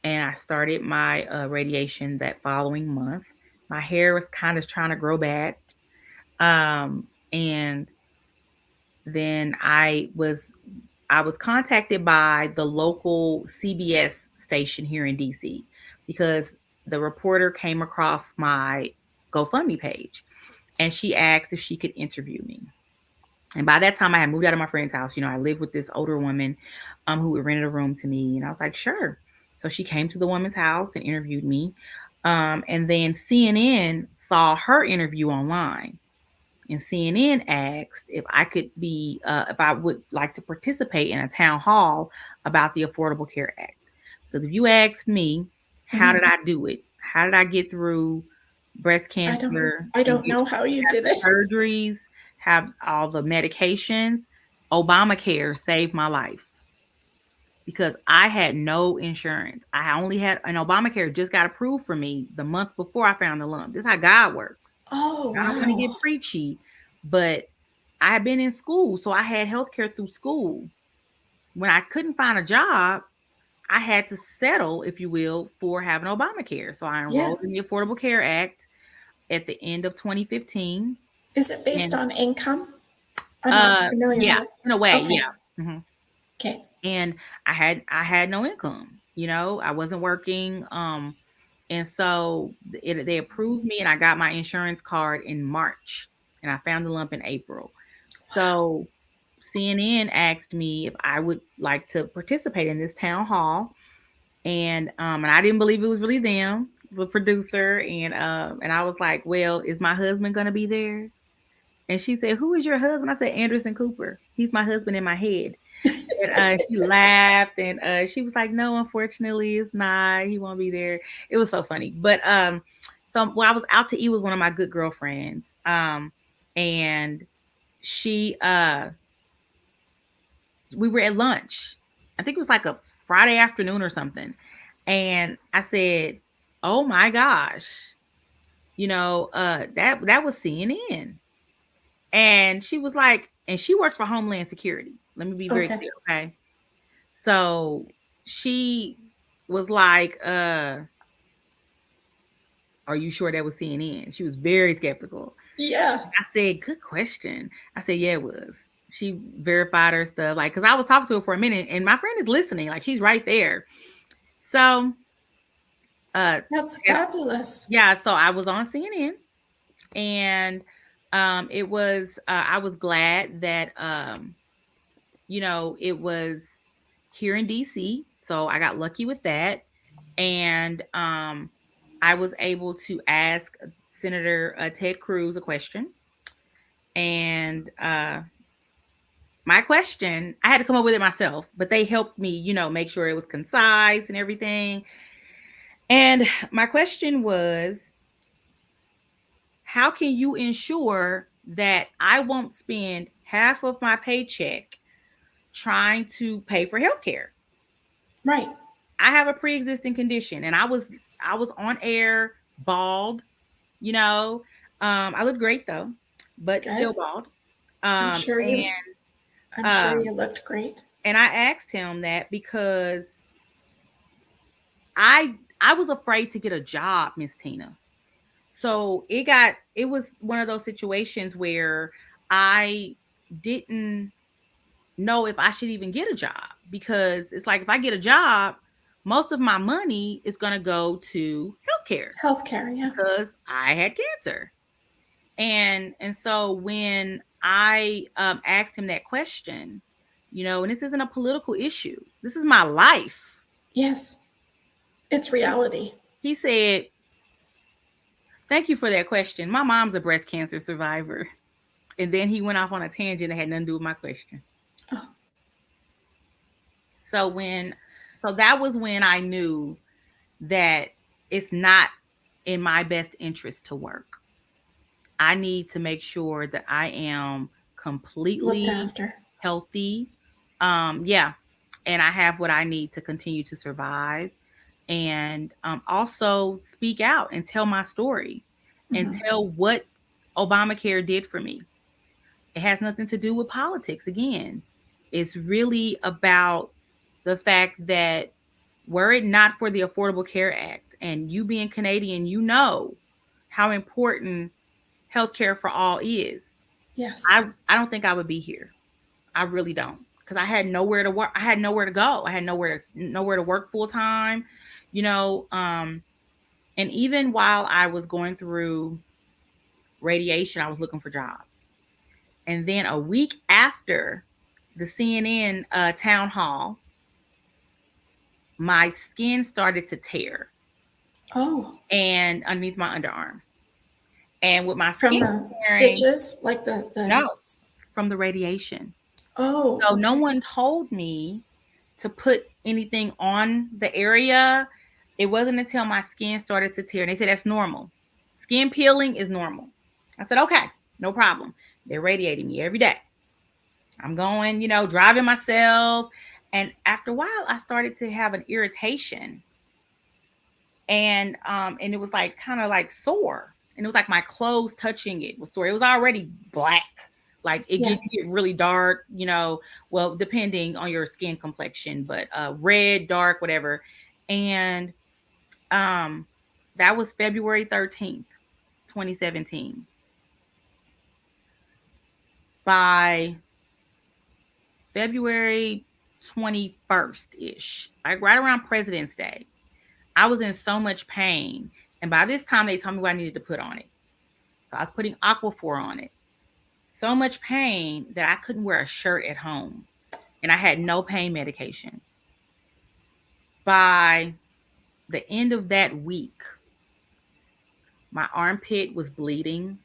And I started my radiation that following month. My hair was kind of trying to grow back. And then I was contacted by the local CBS station here in DC because the reporter came across my GoFundMe page and she asked if she could interview me. And by that time I had moved out of my friend's house. I lived with this older woman who rented a room to me, and I was like, sure. So she came to the woman's house and interviewed me. And then CNN saw her interview online. And CNN asked if I could be, if I would like to participate in a town hall about the Affordable Care Act. Because if you asked me, how did I do it? How did I get through breast cancer I and don't know how you have did it. the surgeries, have all the medications? Obamacare saved my life because I had no insurance. I only had an Obamacare just got approved for me the month before I found the lump. This is how God works. Oh, I don't want to wow. get preachy, but I had been in school, so I had healthcare through school. When I couldn't find a job, I had to settle, if you will, for having Obamacare. So I Yeah. enrolled in the Affordable Care Act at the end of 2015. Is it based And on income? I'm not familiar yeah, with. in a way, Okay. yeah. Mhm. Okay. And I had no income, I wasn't working. And so they approved me and I got my insurance card in March and I found the lump in April. So CNN asked me if I would like to participate in this town hall. And I didn't believe it was really them, the producer. And I was like, well, is my husband gonna be there? And she said, who is your husband? I said, Anderson Cooper. He's my husband in my head. And she laughed and she was like, no, unfortunately, it's not. He won't be there. It was so funny. But so when I was out to eat with one of my good girlfriends, and she we were at lunch. I think it was like a Friday afternoon or something. And I said, oh my gosh, that was CNN. And she was like, and she works for Homeland Security. Let me be very Okay. clear, okay? So she was like, are you sure that was CNN? She was very skeptical. Yeah. I said, good question. I said, yeah, it was. She verified her stuff, like, because I was talking to her for a minute, and my friend is listening, like she's right there. So, That's fabulous. yeah, so I was on CNN, and it was. I was glad that it was here in DC, so I got lucky with that, and I was able to ask Senator Ted Cruz a question, and my question, I had to come up with it myself, but they helped me, make sure it was concise and everything. And my question was, how can you ensure that I won't spend half of my paycheck trying to pay for healthcare? Right. I have a pre-existing condition, and I was on air bald, you know. I look great though, but still Good. bald. I'm Um, sure and you I'm sure um, you looked great. and I asked him that because I was afraid to get a job, Miss Tina. So it was one of those situations where I didn't know if I should even get a job, because it's like if I get a job, most of my money is going to go to healthcare Healthcare, yeah. because I had cancer. And so when I asked him that question, and this isn't a political issue, this is my life. Yes. It's reality. He said, thank you for that question. My mom's a breast cancer survivor. And then he went off on a tangent that had nothing to do with my question. Oh. So that was when I knew that it's not in my best interest to work. I need to make sure that I am Looked completely after. healthy. Yeah. And I have what I need to continue to survive, and also speak out and tell my story and tell what Obamacare did for me. It has nothing to do with politics. Again, it's really about the fact that were it not for the Affordable Care Act and you being Canadian, how important healthcare for all is. Yes. I don't think I would be here. I really don't, because I had nowhere to work. I had nowhere to go. I had nowhere to work full time, you know. And even while I was going through radiation, I was looking for jobs. And then a week after the CNN town hall, my skin started to tear Oh. and underneath my underarm. And with my From skin the tearing, stitches, like the no, from the radiation. oh, So no okay. one told me to put anything on the area. It wasn't until my skin started to tear. And they said that's normal. Skin peeling is normal. I said, okay, no problem. They're radiating me every day. I'm going, driving myself. And after a while, I started to have an irritation. And it was like kind of like sore. And it was like my clothes touching it was sore. It was already black. Like it Yeah. get really dark, well, depending on your skin complexion, but red, dark, whatever. And that was February 13th, 2017. By February 21st ish, like right around President's Day, I was in so much pain. And by this time, they told me what I needed to put on it. So I was putting Aquaphor on it. So much pain that I couldn't wear a shirt at home. And I had no pain medication. By the end of that week, my armpit was bleeding.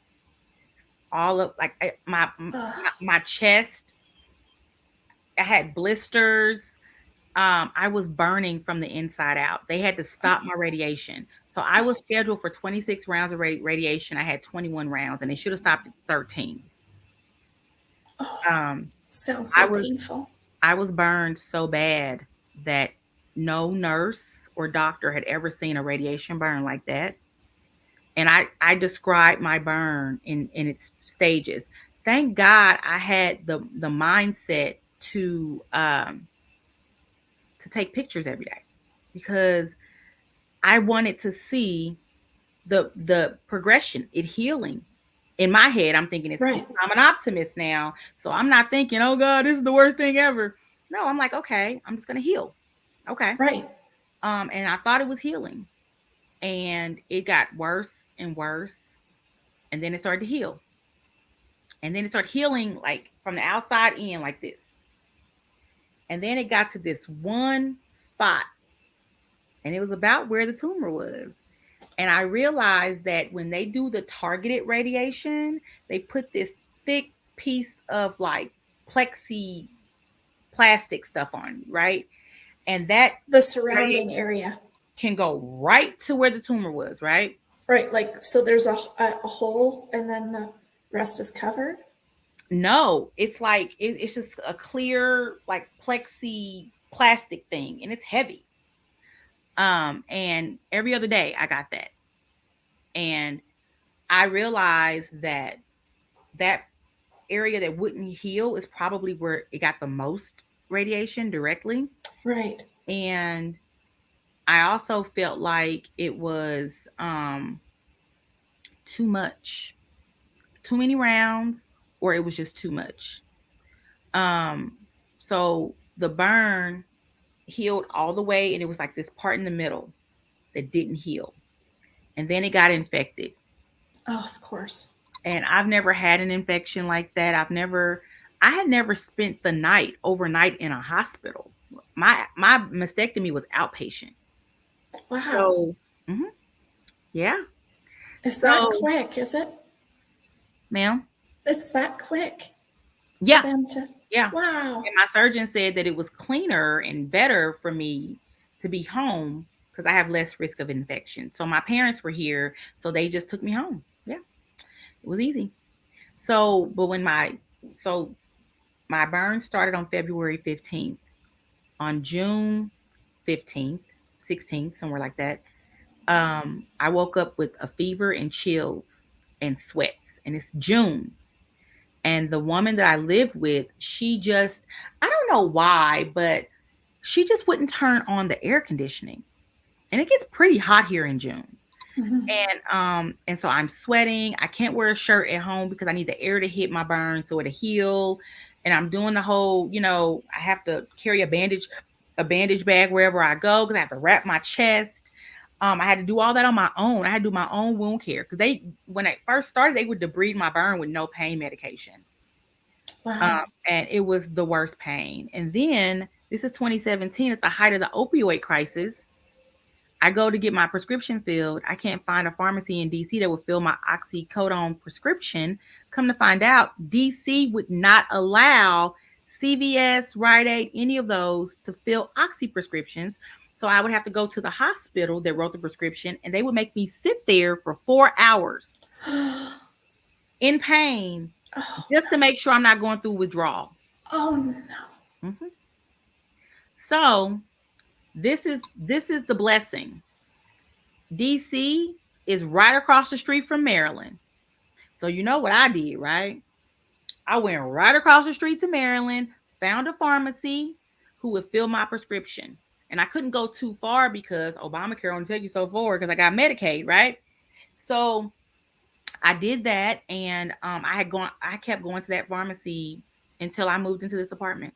All of like my chest. I had blisters. I was burning from the inside out. They had to stop my radiation. So I was scheduled for 26 rounds of radiation. I had 21 rounds, and they should have stopped at 13. Um, Sounds I so was painful. I was burned so bad that no nurse or doctor had ever seen a radiation burn like that. And I described my burn in its stages. Thank God I had the mindset to take pictures every day, because I wanted to see the progression, it healing. In my head, I'm thinking Right. I'm an optimist now. So I'm not thinking, oh God, this is the worst thing ever. No, I'm like, okay, I'm just gonna heal. Okay. Right. And I thought it was healing. And it got worse and worse. And then it started to heal. And then it started healing like from the outside in, like this. And then it got to this one spot. And it was about where the tumor was. And I realized that when they do the targeted radiation, they put this thick piece of like plexi plastic stuff on you, right? And that The radiation surrounding area. can go right to where the tumor was, right? Right. Like, so there's a hole and then the rest is covered. No, it's like it's just a clear like plexi plastic thing, and it's heavy. And every other day I got that, and I realized that that area that wouldn't heal is probably where it got the most radiation directly. Right. And I also felt like it was too much, too many rounds, or it was just too much. So the burn healed all the way, and it was like this part in the middle that didn't heal. And then it got infected. Oh, of course. And I've never had an infection like that. I had never spent the night overnight in a hospital. My mastectomy was outpatient. Wow. So, yeah. It's that So, quick, is it? ma'am, It's that quick for yeah, them to. yeah. Wow. And my surgeon said that it was cleaner and better for me to be home because I have less risk of infection. So my parents were here, so they just took me home. Yeah, it was easy. So, but so my burn started on February 15th. On June 15th, 16th, somewhere like that, I woke up with a fever and chills and sweats. And it's June. And the woman that I lived with, I don't know why, but she just wouldn't turn on the air conditioning. And it gets pretty hot here in June. Mm-hmm. And so I'm sweating. I can't wear a shirt at home because I need the air to hit my burn so it'll heal. And I'm doing the whole, I have to carry a bandage bag wherever I go because I have to wrap my chest. I had to do all that on my own. I had to do my own wound care because when I first started, they would debride my burn with no pain medication. Wow. And it was the worst pain. And then this is 2017 at the height of the opioid crisis. I go to get my prescription filled. I can't find a pharmacy in DC that would fill my oxycodone prescription. Come to find out, DC would not allow CVS, Rite Aid, any of those to fill oxy prescriptions. So I would have to go to the hospital that wrote the prescription, and they would make me sit there for 4 hours in pain just to make sure I'm not going through withdrawal. Oh no. Mm-hmm. So this is the blessing. DC is right across the street from Maryland. So you know what I did, right? I went right across the street to Maryland, found a pharmacy who would fill my prescription. And I couldn't go too far because Obamacare only take you so far because I got Medicaid, right? So I did that, and I kept going to that pharmacy until I moved into this apartment.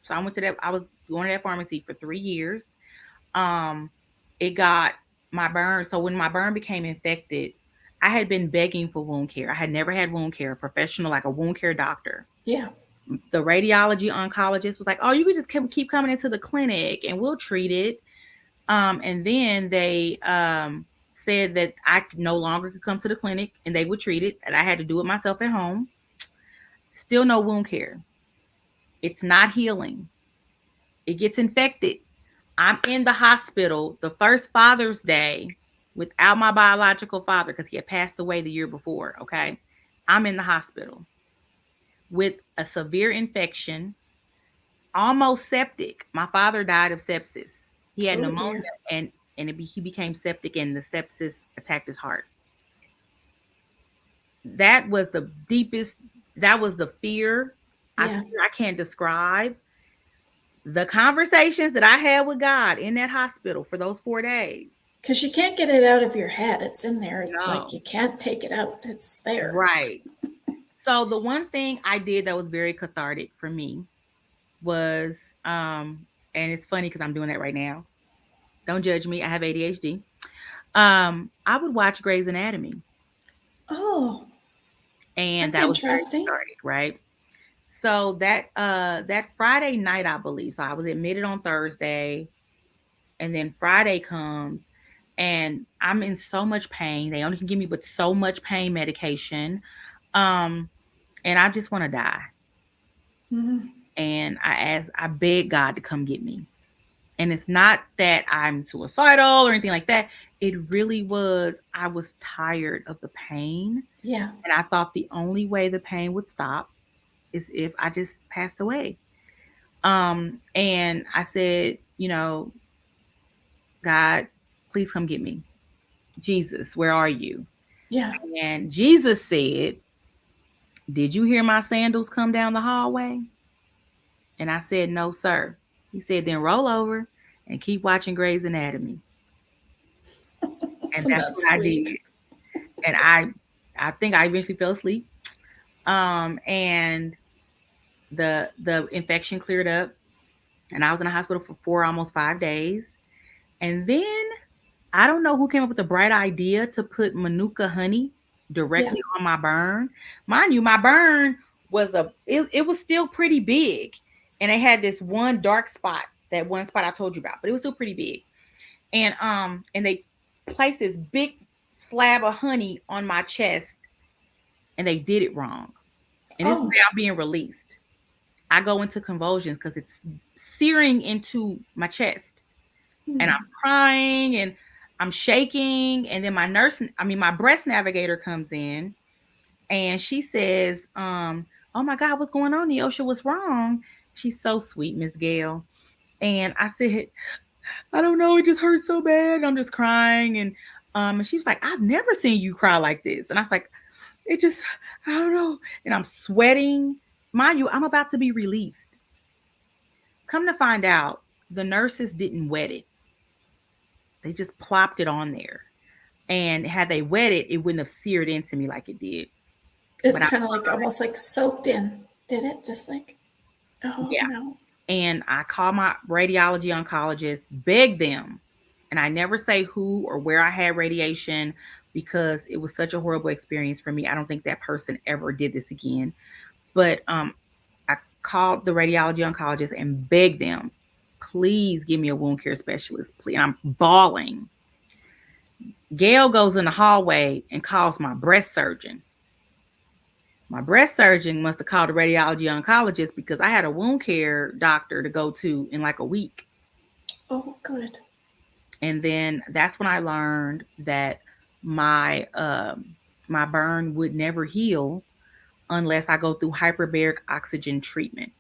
So I was going to that pharmacy for 3 years. It got my burn. So when my burn became infected, I had been begging for wound care. I had never had wound care, professional, like a wound care doctor. Yeah. The radiology oncologist was like, oh, you can just keep coming into the clinic and we'll treat it. And then they said that I no longer could come to the clinic and they would treat it, and I had to do it myself at home. Still no wound care. It's not healing. It gets infected. I'm in the hospital the first Father's Day without my biological father because he had passed away the year before, okay? I'm in the hospital with a severe infection, almost septic. My father died of sepsis. He had pneumonia, and he became septic, and the sepsis attacked his heart. That was the deepest, that was the fear. Yeah. I can't describe. The conversations that I had with God in that hospital for those 4 days. Because you can't get it out of your head. It's in there. It's No. like you can't take it out. It's there. Right. So the one thing I did that was very cathartic for me was, and it's funny because I'm doing that right now. Don't judge me. I have ADHD. I would watch Grey's Anatomy. Oh. And that's that was interesting. very cathartic, right? So that Friday night, I believe. So I was admitted on Thursday, and then Friday comes, and I'm in so much pain. They only can give me with so much pain medication. And I just want to die. Mm-hmm. And I beg God to come get me. And it's not that I'm suicidal or anything like that. It really was, I was tired of the pain. Yeah. And I thought the only way the pain would stop is if I just passed away. And I said, God, please come get me. Jesus, where are you? Yeah. And Jesus said, did you hear my sandals come down the hallway? And I said, no, sir. He said, then roll over and keep watching Grey's Anatomy. And that's what sweet. I did. And I think I eventually fell asleep. And the infection cleared up, and I was in the hospital for almost 5 days. And then I don't know who came up with the bright idea to put Manuka honey directly on my burn. Mind you, my burn was it was still pretty big, and it had this one dark spot, that one spot I told you about, but it was still pretty big. And they placed this big slab of honey on my chest, and they did it wrong. And this is where I'm being released. I go into convulsions because it's searing into my chest. And I'm crying and I'm shaking. And then my breast navigator comes in, and she says, oh my God, what's going on, Neosha? What's wrong? She's so sweet, Miss Gail. And I said, I don't know. It just hurts so bad. And I'm just crying. And she was like, I've never seen you cry like this. And I was like, I don't know. And I'm sweating. Mind you, I'm about to be released. Come to find out, the nurses didn't wet it. They just plopped it on there. And had they wet it, it wouldn't have seared into me like it did. It's kind of like almost like soaked in. Did it? Just like, no. And I called my radiology oncologist, begged them. And I never say who or where I had radiation because it was such a horrible experience for me. I don't think that person ever did this again. But I called the radiology oncologist and begged them, please give me a wound care specialist, please. And I'm bawling. Gail goes in the hallway and calls my breast surgeon. My breast surgeon must have called a radiology oncologist because I had a wound care doctor to go to in like a week. Oh, good. And then that's when I learned that my my burn would never heal unless I go through hyperbaric oxygen treatment.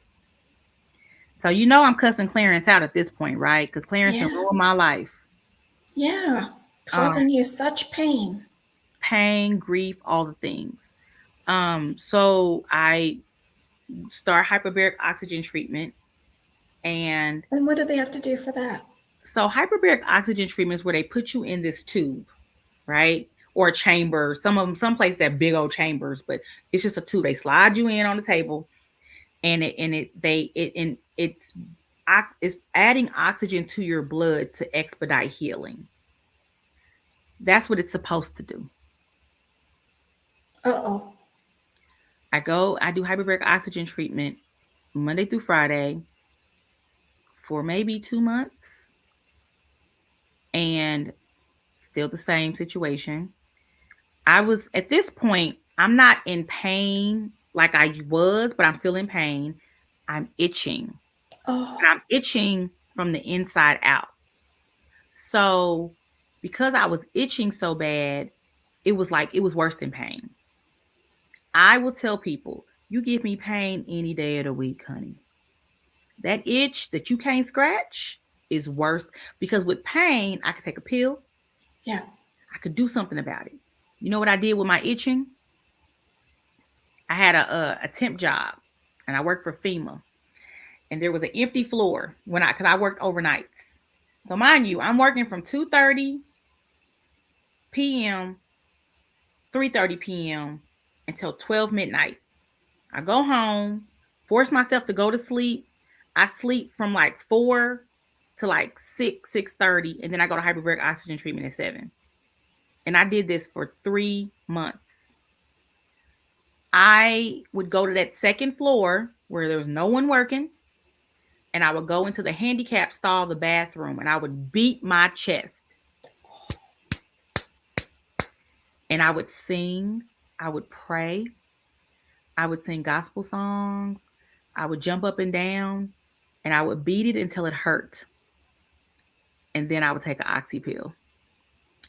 So you know I'm cussing Clarence out at this point, right? Because Clarence Yeah. done ruined my life. Yeah. Um, Causing you such pain. Pain, grief, all the things. So I start hyperbaric oxygen treatment, and And what do they have to do for that? so hyperbaric oxygen treatment is where they put you in this tube, right? Or a chamber. Some of them, some places have big old chambers, but it's just a tube. They slide you in on the table, and it's adding oxygen to your blood to expedite healing. That's what it's supposed to do. Uh-oh. I do hyperbaric oxygen treatment Monday through Friday for maybe 2 months, and still the same situation. I was at this point, I'm not in pain like I was, but I'm still in pain. I'm itching. Oh, And I'm itching from the inside out. So because I was itching so bad, it was like it was worse than pain. I will tell people, you give me pain any day of the week, honey. That itch that you can't scratch is worse because with pain, I could take a pill, yeah. I could do something about it. You know what I did with my itching? I had a temp job and I worked for FEMA, and there was an empty floor because I worked overnights. So mind you, I'm working from 2:30 p.m., 3:30 p.m. until 12 midnight. I go home, force myself to go to sleep. I sleep from like 4 to like 6:30, and then I go to hyperbaric oxygen treatment at 7. And I did this for 3 months. I would go to that second floor where there was no one working, and I would go into the handicap stall, the bathroom, and I would beat my chest. And I would sing, I would pray, I would sing gospel songs, I would jump up and down, and I would beat it until it hurt. And then I would take an oxy pill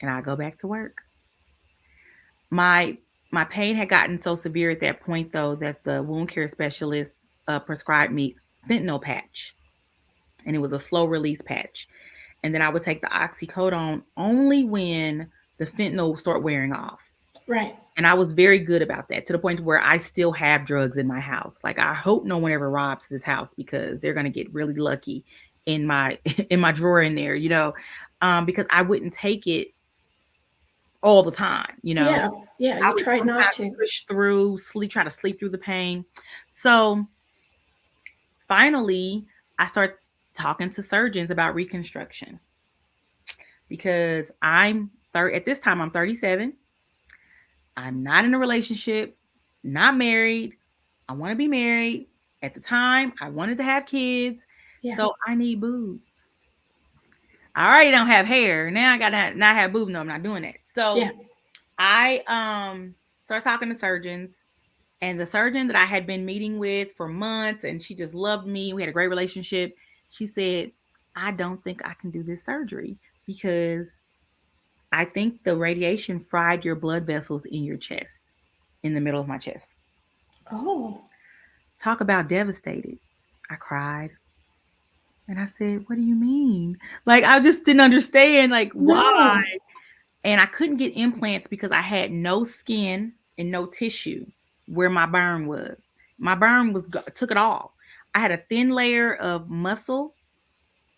and I'd go back to work. My my pain had gotten so severe at that point though that the wound care specialist prescribed me fentanyl patch, and it was a slow release patch. And then I would take the oxycodone only when the fentanyl would start wearing off. Right. And I was very good about that, to the point where I still have drugs in my house. Like, I hope no one ever robs this house because they're going to get really lucky in my in my drawer in there, because I wouldn't take it all the time, Yeah. Yeah. I You would try not sometimes to. push through, try to sleep through the pain. So finally, I start talking to surgeons about reconstruction because at this time, I'm 37. I'm not in a relationship, not married. I want to be married. At the time, I wanted to have kids. Yeah. So I need boobs. I already don't have hair. Now I gotta not have boobs. No, I'm not doing that. So Yeah. I started talking to surgeons, and the surgeon that I had been meeting with for months, and she just loved me. We had a great relationship. She said, I don't think I can do this surgery because I think the radiation fried your blood vessels in your chest, in the middle of my chest. Oh, Talk about devastated. I cried. And I said, what do you mean? Like, I just didn't understand, like, why? no. And I couldn't get implants because I had no skin and no tissue where my burn was. My burn took it all. I had a thin layer of muscle,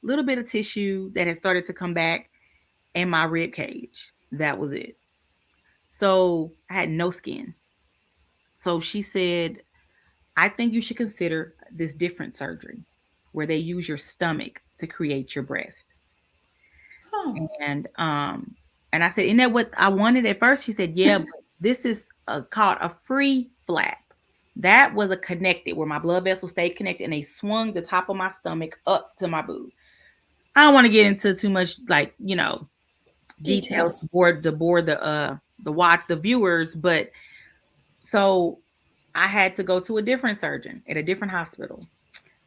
little bit of tissue that had started to come back, and my rib cage. That was it. So I had no skin. So she said, I think you should consider this different surgery where they use your stomach to create your breast. Oh, And I said, isn't that what I wanted at first? She said, yeah, but this is called a free flap. That was a connected where my blood vessels stayed connected, and they swung the top of my stomach up to my boob. I don't want to get into too much, like, Details. the viewers. But so I had to go to a different surgeon at a different hospital.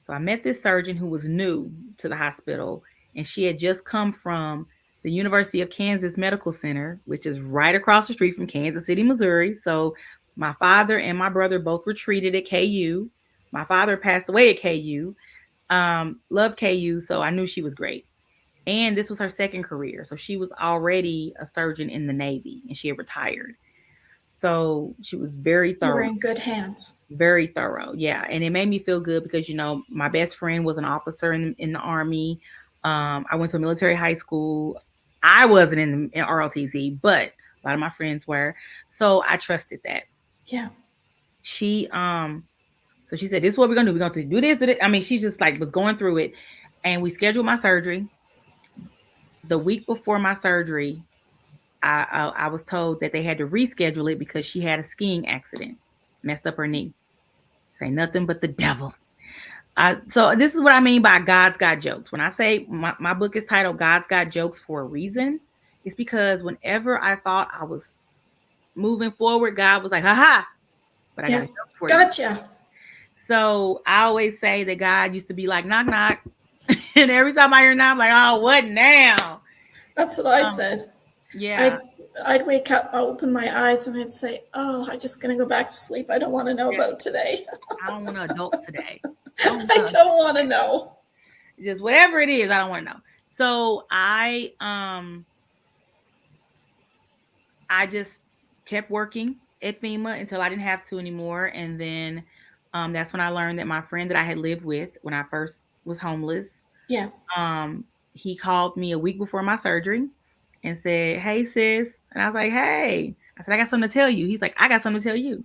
So I met this surgeon who was new to the hospital, and she had just come from the University of Kansas Medical Center, which is right across the street from Kansas City, Missouri. So my father and my brother both were treated at KU. My father passed away at KU. Loved KU, so I knew she was great. And this was her second career. So she was already a surgeon in the Navy, and she had retired. So she was very You were thorough. in good hands. Very thorough, yeah. And it made me feel good because, my best friend was an officer in the Army. I went to a military high school. I wasn't in ROTC, but a lot of my friends were. So I trusted that. Yeah. So she said, this is what we're going to do. We're going to do this. I mean, she just like was going through it. And we scheduled my surgery. The week before my surgery, I was told that they had to reschedule it because she had a skiing accident, messed up her knee. Say nothing but the devil. So this is what I mean by God's got jokes. When I say my book is titled God's Got Jokes for a reason, it's because whenever I thought I was moving forward, God was like, haha, but I got a joke for you. Gotcha. So I always say that God used to be like, knock, knock. And every time I hear knock, I'm like, oh, what now? That's what I said. Yeah. I'd wake up, I'd open my eyes, and I'd say, oh, I'm just going to go back to sleep. I don't want to know about today. I don't want to adult today. I don't want to know. Just whatever it is, I don't want to know. So I just kept working at FEMA until I didn't have to anymore. And then that's when I learned that my friend that I had lived with when I first was homeless, yeah, he called me a week before my surgery and said, hey, sis. And I was like, hey. I said, I got something to tell you. He's like, I got something to tell you.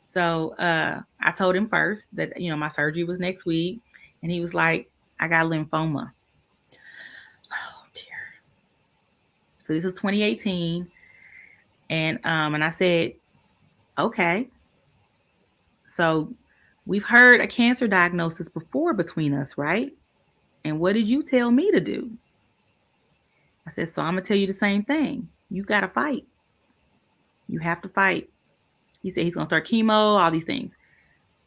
So I told him first that, my surgery was next week. And he was like, I got lymphoma. Oh, dear. So this is 2018. And I said, okay. So we've heard a cancer diagnosis before between us, right? And what did you tell me to do? I said, so I'm going to tell you the same thing. You got to fight. You have to fight. He said he's going to start chemo, all these things.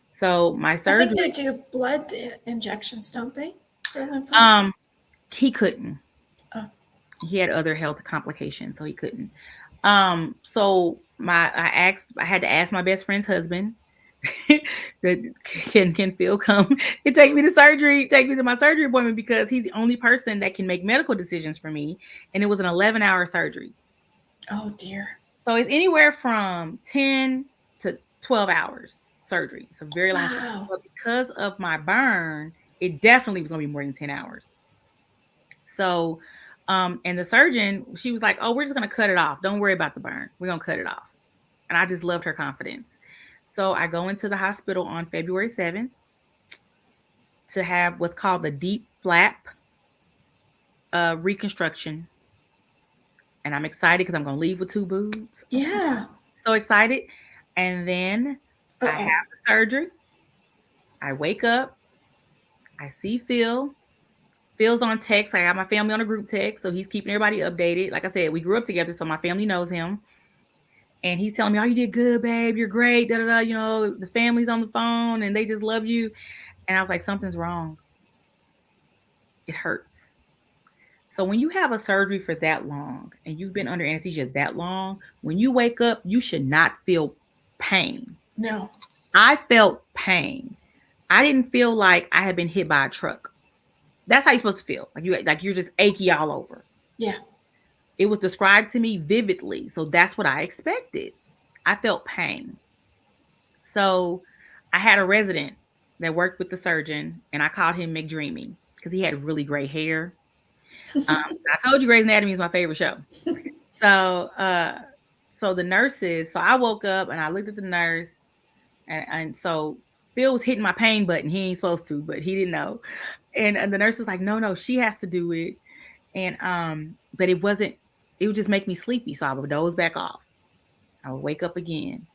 So my surgery. I think they do blood injections, don't they? For lymphoma? He couldn't. Oh. He had other health complications, so he couldn't. So I had to ask my best friend's husband that can Phil come and take me to my surgery appointment because he's the only person that can make medical decisions for me. And it was an 11-hour surgery. Oh dear. So it's anywhere from 10 to 12 hours surgery. It's a very long time. But because of my burn, it definitely was going to be more than 10 hours. So, and the surgeon, she was like, oh, we're just going to cut it off. Don't worry about the burn. We're going to cut it off. And I just loved her confidence. So I go into the hospital on February 7th to have what's called the deep flap reconstruction. And I'm excited because I'm going to leave with 2 boobs. Yeah. So excited. And then I have the surgery. I wake up. I see Phil. Phil's on text. I got my family on a group text. So he's keeping everybody updated. Like I said, we grew up together. So my family knows him. And he's telling me, oh, you did good, babe. You're great. Da, da, da. The family's on the phone and they just love you. And I was like, something's wrong. It hurts. So when you have a surgery for that long and you've been under anesthesia that long, when you wake up, you should not feel pain. No. I felt pain. I didn't feel like I had been hit by a truck. That's how you're supposed to feel. Like you're just achy all over. Yeah. It was described to me vividly. So that's what I expected. I felt pain. So I had a resident that worked with the surgeon and I called him McDreamy because he had really great hair. I told you Grey's Anatomy is my favorite show. So the nurses, so I woke up and I looked at the nurse and so Phil was hitting my pain button. He ain't supposed to, but he didn't know. And the nurse was like, no, she has to do it. And but it would just make me sleepy. So I would doze back off. I would wake up again.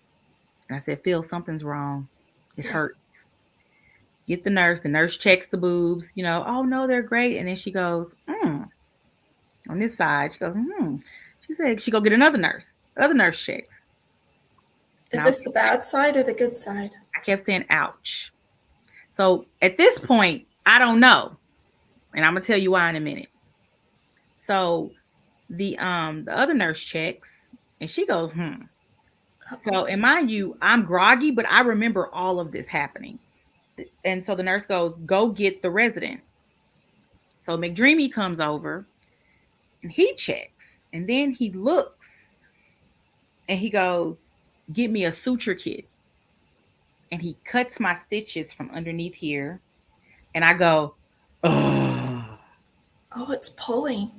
And I said, Phil, something's wrong. It hurts. Get the nurse. The nurse checks the boobs, oh no, they're great. And then she goes, I on this side. She goes, She said she go get another nurse. The other nurse checks. Is this the bad side or the good side? I kept saying, ouch. So at this point, I don't know. And I'm gonna tell you why in a minute. So the other nurse checks and she goes, So, and mind you, I'm groggy, but I remember all of this happening. And so the nurse goes, go get the resident. So McDreamy comes over and he checks and then he looks and he goes, get me a suture kit. And he cuts my stitches from underneath here. And I go, oh. Oh, it's pulling.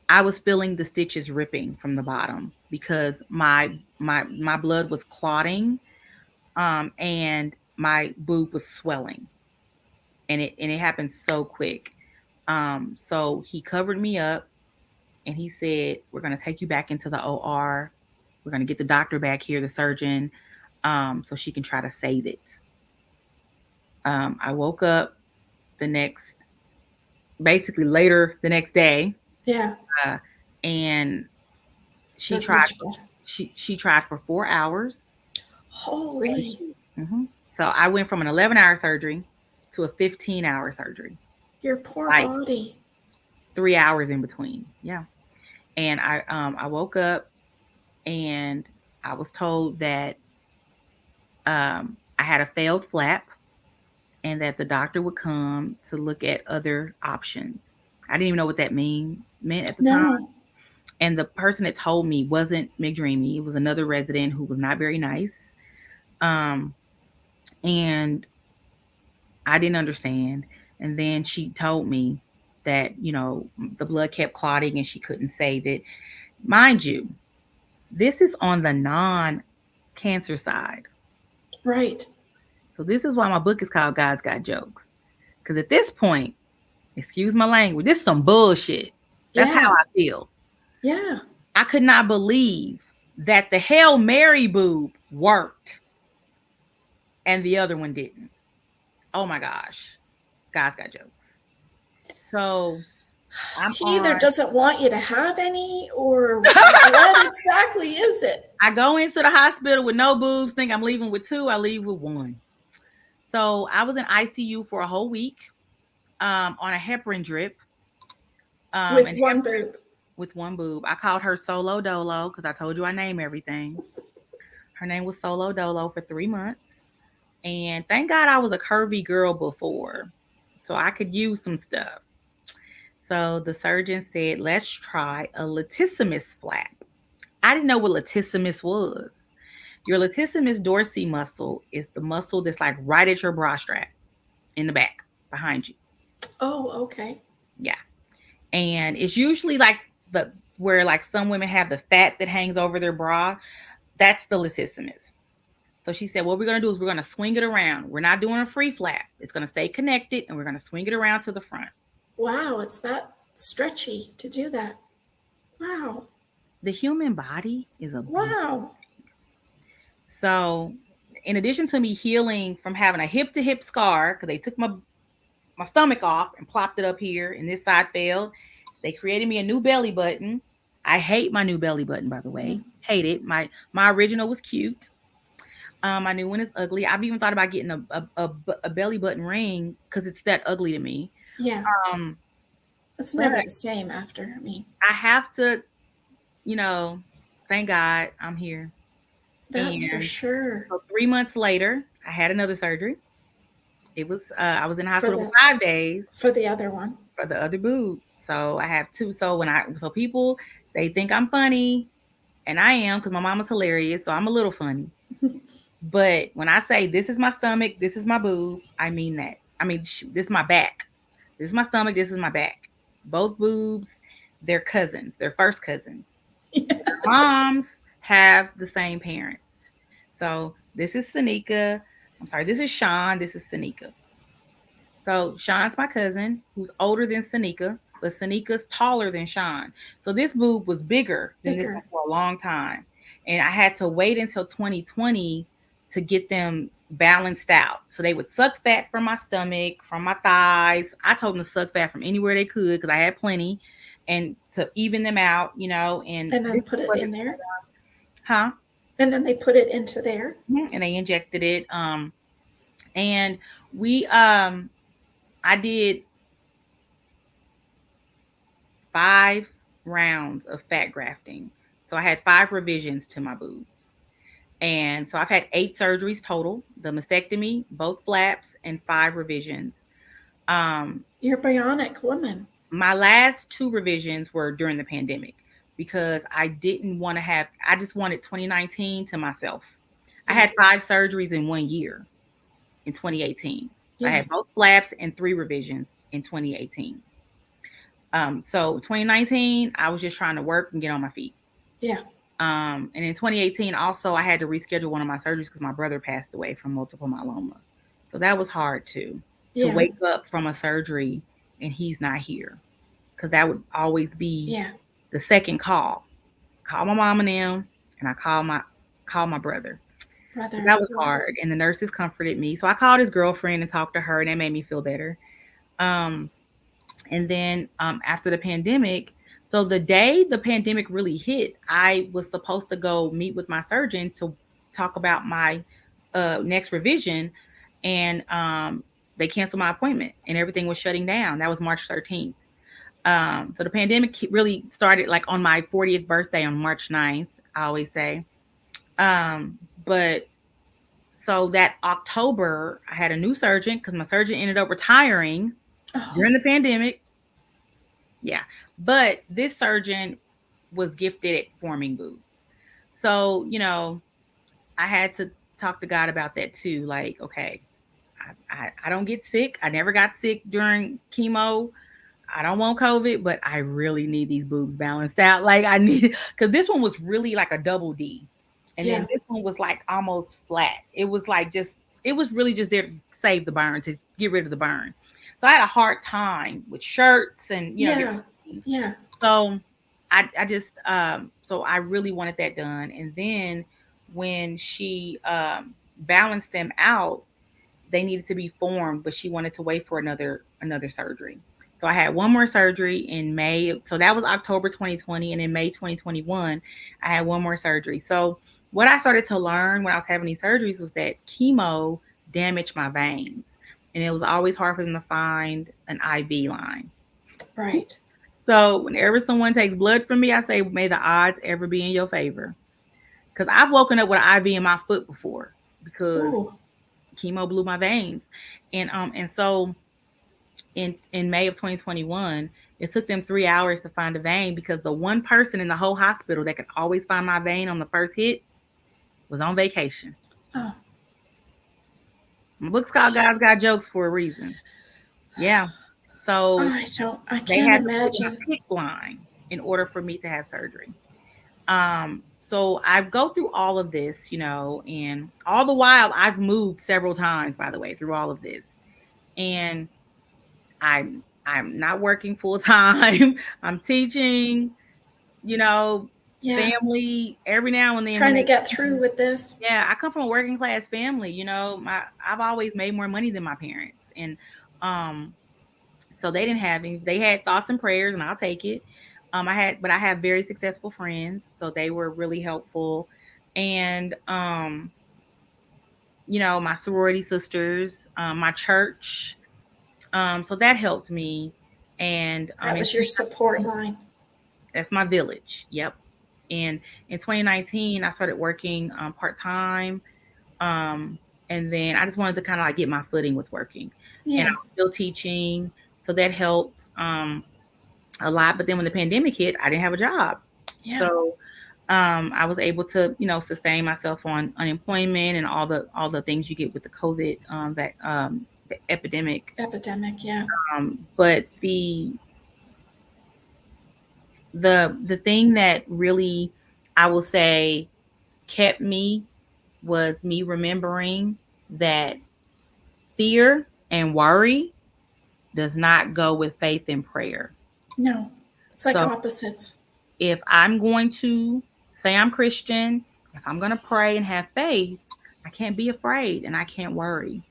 I was feeling the stitches ripping from the bottom because my blood was clotting, and my boob was swelling, and it happened so quick. So he covered me up, and he said, "We're gonna take you back into the OR. We're gonna get the doctor back here, the surgeon, so she can try to save it." I woke up basically later the next day. Yeah. And she That's tried. much better. She tried for 4 hours. Holy. So I went from an 11-hour surgery to a 15-hour surgery. Your poor body. 3 hours in between. Yeah. And I woke up and I was told that I had a failed flap and that the doctor would come to look at other options. I didn't even know what that meant at the time. And the person that told me wasn't McDreamy. It was another resident who was not very nice. And I didn't understand. And then she told me that, the blood kept clotting and she couldn't save it. Mind you, this is on the non-cancer side. Right. So this is why my book is called God's Got Jokes. Because at this point, excuse my language, this is some bullshit. That's how I feel. Yeah. I could not believe that the Hail Mary boob worked and the other one didn't. Oh my gosh. God's got jokes. So he either doesn't want you to have any or what exactly is it? I go into the hospital with no boobs, think I'm leaving with 2. I leave with 1. So I was in ICU for a whole week on a heparin drip. With 1 boob. With 1 boob. I called her Solo Dolo because I told you I name everything. Her name was Solo Dolo for 3 months. And thank God I was a curvy girl before, so I could use some stuff. So the surgeon said, let's try a latissimus flap. I didn't know what latissimus was. Your latissimus dorsi muscle is the muscle that's like right at your bra strap in the back behind you. Oh, okay. Yeah. And it's usually like where like some women have the fat that hangs over their bra. That's the latissimus. So she said, what we're going to do is we're going to swing it around. We're not doing a free flap. It's going to stay connected and we're going to swing it around to the front. Wow. It's that stretchy to do that. Wow. The human body is a wow. So in addition to me healing from having a hip to hip scar, because they took my stomach off and plopped it up here and this side failed, they created me a new belly button. I hate my new belly button, by the way. Hate it. My original was cute. My new one is ugly. I've even thought about getting a belly button ring because it's that ugly to me. Yeah. It's never the same after me. I have to, thank God I'm here. That's for sure. So 3 months later, I had another surgery. It was I was in the hospital for 5 days. For the other one. For the other boob. So I have 2. So people, they think I'm funny, and I am because my mama's hilarious. So I'm a little funny. But when I say this is my stomach, this is my boob, I mean that. I mean, this is my back. This is my stomach, this is my back. Both boobs, they're cousins. They're first cousins. Their moms have the same parents. So this is Sanika. I'm sorry, this is Sean. This is Sanika. So Sean's my cousin who's older than Sanika, but Sanika's taller than Sean. So this boob was bigger than this one for a long time. And I had to wait until 2020 to get them balanced out. So they would suck fat from my stomach, from my thighs. I told them to suck fat from anywhere they could because I had plenty. and to even them out, and And then this put it was, in there. huh? And then they put it into there. And they injected it. And we, I did 5 rounds of fat grafting. So I had 5 revisions to my boobs. And so I've had 8 surgeries total, the mastectomy, both flaps, and 5 revisions. You're a bionic woman. My last 2 revisions were during the pandemic because I didn't want to have, I just wanted 2019 to myself. I Yeah. had 5 surgeries in 1 year in 2018. So I Yeah. had both flaps and 3 revisions in 2018. So 2019, I was just trying to work and get on my feet. Yeah. And in 2018, also, I had to reschedule one of my surgeries because my brother passed away from multiple myeloma. So that was hard too, to Yeah. wake up from a surgery and he's not here. Because that would always be Yeah. the second call. Call my mom and them, and I call my brother. So Brother. that was hard. And the nurses comforted me. So I called his girlfriend and talked to her, and that made me feel better. Um, and then after the pandemic, so the day the pandemic really hit, I was supposed to go meet with my surgeon to talk about my next revision, and they canceled my appointment, and everything was shutting down. That was March 13th. So the pandemic really started like on my 40th birthday on March 9th, I always say. But so that October, I had a new surgeon because my surgeon ended up retiring Oh. during the pandemic. Yeah. But this surgeon was gifted at forming boobs. So, I had to talk to God about that too. Like, okay, I don't get sick. I never got sick during chemo. I don't want COVID, but I really need these boobs balanced out. Like I need, because this one was really like a double D. And Yeah. then this one was like almost flat. It was like it was really just there to save the burn, to get rid of the burn. So I had a hard time with shirts and, Yeah. different things. Yeah. So I just, so I really wanted that done. And then when she balanced them out, they needed to be formed, but she wanted to wait for another surgery. So I had one more surgery in May. So that was October 2020. And in May 2021, I had one more surgery. So what I started to learn when I was having these surgeries was that chemo damaged my veins. And it was always hard for them to find an IV line. Right. So whenever someone takes blood from me, I say, may the odds ever be in your favor. Because I've woken up with an IV in my foot before because Ooh. chemo blew my veins. And so in May of 2021, it took them 3 hours to find a vein because the one person in the whole hospital that could always find my vein on the first hit was on vacation. Oh. My book's called God's Got Jokes for a reason. Yeah. So I they can't had to put in imagine. a PICC line in order for me to have surgery. So I go through all of this, and all the while I've moved several times, by the way, through all of this. And I'm not working full time. I'm teaching, Yeah. family every now and then. Trying to get through with this. Yeah, I come from a working class family. I've always made more money than my parents, and so they didn't have any. They had thoughts and prayers, and I'll take it. But I have very successful friends, so they were really helpful, and my sorority sisters, my church, so that helped me, and That was your support line. that's my village. Yep. And in 2019, I started working part time, and then I just wanted to kind of like get my footing with working, and Yeah. I'm still teaching, so that helped a lot. But then when the pandemic hit, I didn't have a job, Yeah. so I was able to sustain myself on unemployment and all the things you get with the COVID the epidemic. Yeah. But the thing that really, I will say, kept me was me remembering that fear and worry does not go with faith and prayer. No. It's like So opposites. if I'm going to say I'm Christian, if I'm going to pray and have faith, I can't be afraid and I can't worry.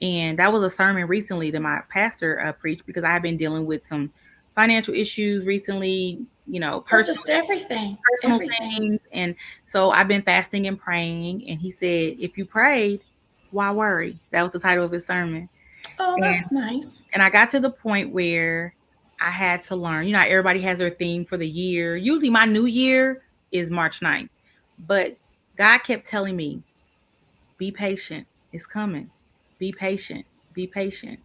And that was a sermon recently that my pastor preached because I have been dealing with some financial issues recently, Well, personal just everything, personal everything. things. And so I've been fasting and praying. And he said, if you prayed, why worry? That was the title of his sermon. Oh, And that's nice. and I got to the point where I had to learn. Everybody has their theme for the year. Usually my new year is March 9th. But God kept telling me, be patient. It's coming. Be patient. Be patient.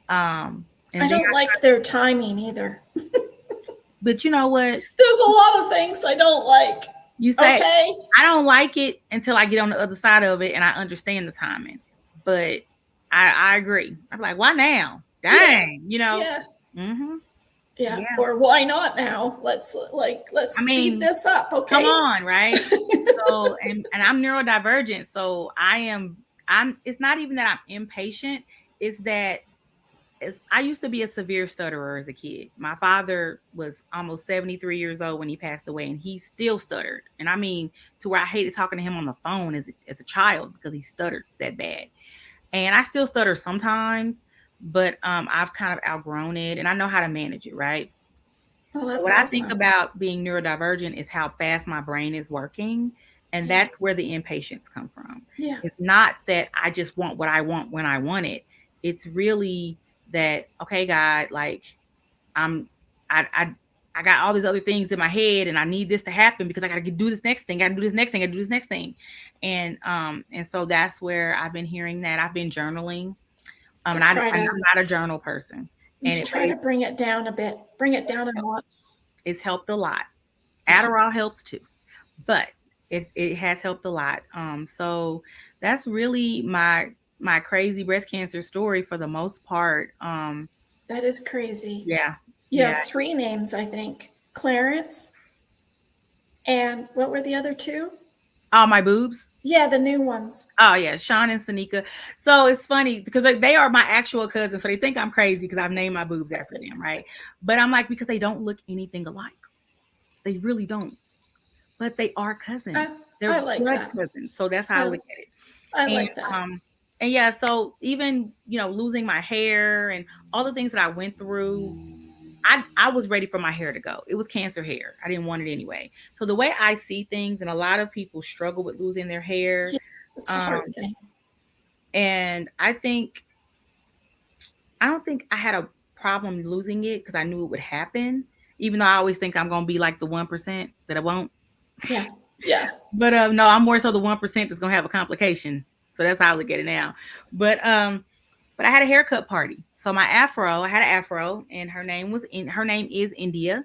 I And then don't like their timing either. but you know what? There's a lot of things I don't like. You say Okay. I don't like it until I get on the other side of it and I understand the timing. But I agree. I'm like, why now? Yeah. Dang, Yeah. Mm-hmm. Yeah. Yeah. Or why not now? Let's I speed mean, this up, come okay? on, right? So and I'm neurodivergent, so I'm it's not even that I'm impatient, it's that I used to be a severe stutterer as a kid. My father was almost 73 years old when he passed away, and he still stuttered. And I mean, to where I hated talking to him on the phone as a child because he stuttered that bad. And I still stutter sometimes, but I've kind of outgrown it, and I know how to manage it, right? Oh, So that's what I think awesome. about being neurodivergent is how fast my brain is working. And Yeah. that's where the impatience come from. Yeah. It's not that I just want what I want when I want it. It's really that, okay, God, like I'm I I I got all these other things in my head and I need this to happen because I gotta do this next thing, gotta do this next thing, gotta do this next thing. And so that's where I've been hearing that. I've been journaling. To And try I'm to not a journal person. And it really bring it down a bit. Bring it down a notch. it's helped a lot. Yeah. Adderall helps too, but it has helped a lot. So that's really my crazy breast cancer story for the most part. That is crazy. Yeah, You yeah. have three names, I think. Clarence, and what were the other two? All my boobs. Yeah, the new ones. Oh yeah, Sean and Sanika. So it's funny because they are my actual cousins, so they think I'm crazy because I've named my boobs after them, right? But I'm like, because they don't look anything alike. They really don't. But they are I, cousins. They're I like blood that. cousins. So that's how I I, look at it. I And like that. and yeah, so even losing my hair and all the things that I went through, I was ready for my hair to go. It was cancer hair. I didn't want it anyway. So the way I see things, and a lot of people struggle with losing their hair, Yeah, it's a hard um, thing. and I don't think I had a problem losing it because I knew it would happen. Even though I always think I'm gonna be like the 1% that I won't. Yeah. Yeah. But no, I'm more so the 1% that's gonna have a complication. So that's how I look at it now. But I had a haircut party. So I had an afro, and her name is India.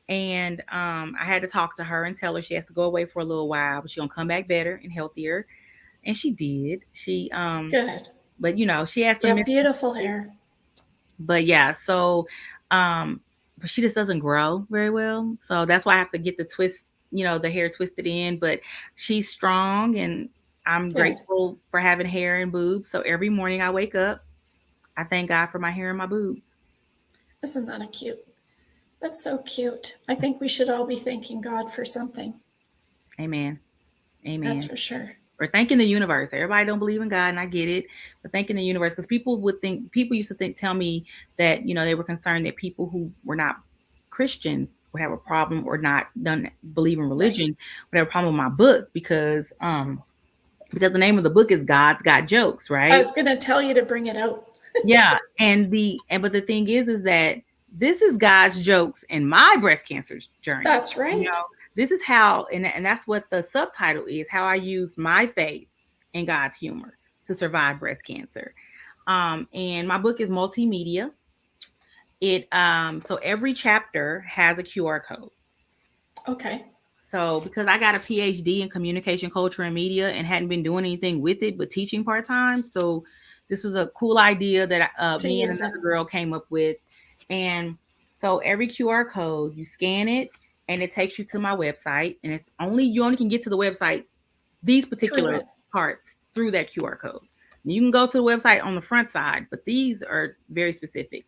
And I had to talk to her and tell her she has to go away for a little while, but she's gonna come back better and healthier. And she did. Good. But she has You some have beautiful hair. but yeah, so but she just doesn't grow very well. So that's why I have to get the twist, the hair twisted in. But she's strong, and I'm Good. grateful for having hair and boobs. So every morning I wake up, I thank God for my hair and my boobs. Isn't that a cute? That's so cute. I think we should all be thanking God for something. Amen. That's Amen. for sure. Or thanking the universe. Everybody don't believe in God, and I get it, but thanking the universe, because people used to tell me that they were concerned that people who were not Christians would have a problem, or don't believe in Right. religion would have a problem with my book because the name of the book is God's Got Jokes, I right? was going to tell you to bring it out. Yeah, but the thing is that this is God's jokes in my breast cancer journey. That's right. This is how, and that's what the subtitle is: how I use my faith and God's humor to survive breast cancer. And my book is multimedia. So every chapter has a QR code. Okay. So because I got a PhD in communication, culture, and media, and hadn't been doing anything with it but teaching part time, so this was a cool idea that To me and use it. another girl came up with. And so every QR code, you scan it, and it takes you to my website. And you only can get to the website these Through particular it. parts through that QR code. You can go to the website on the front side, but these are very specific.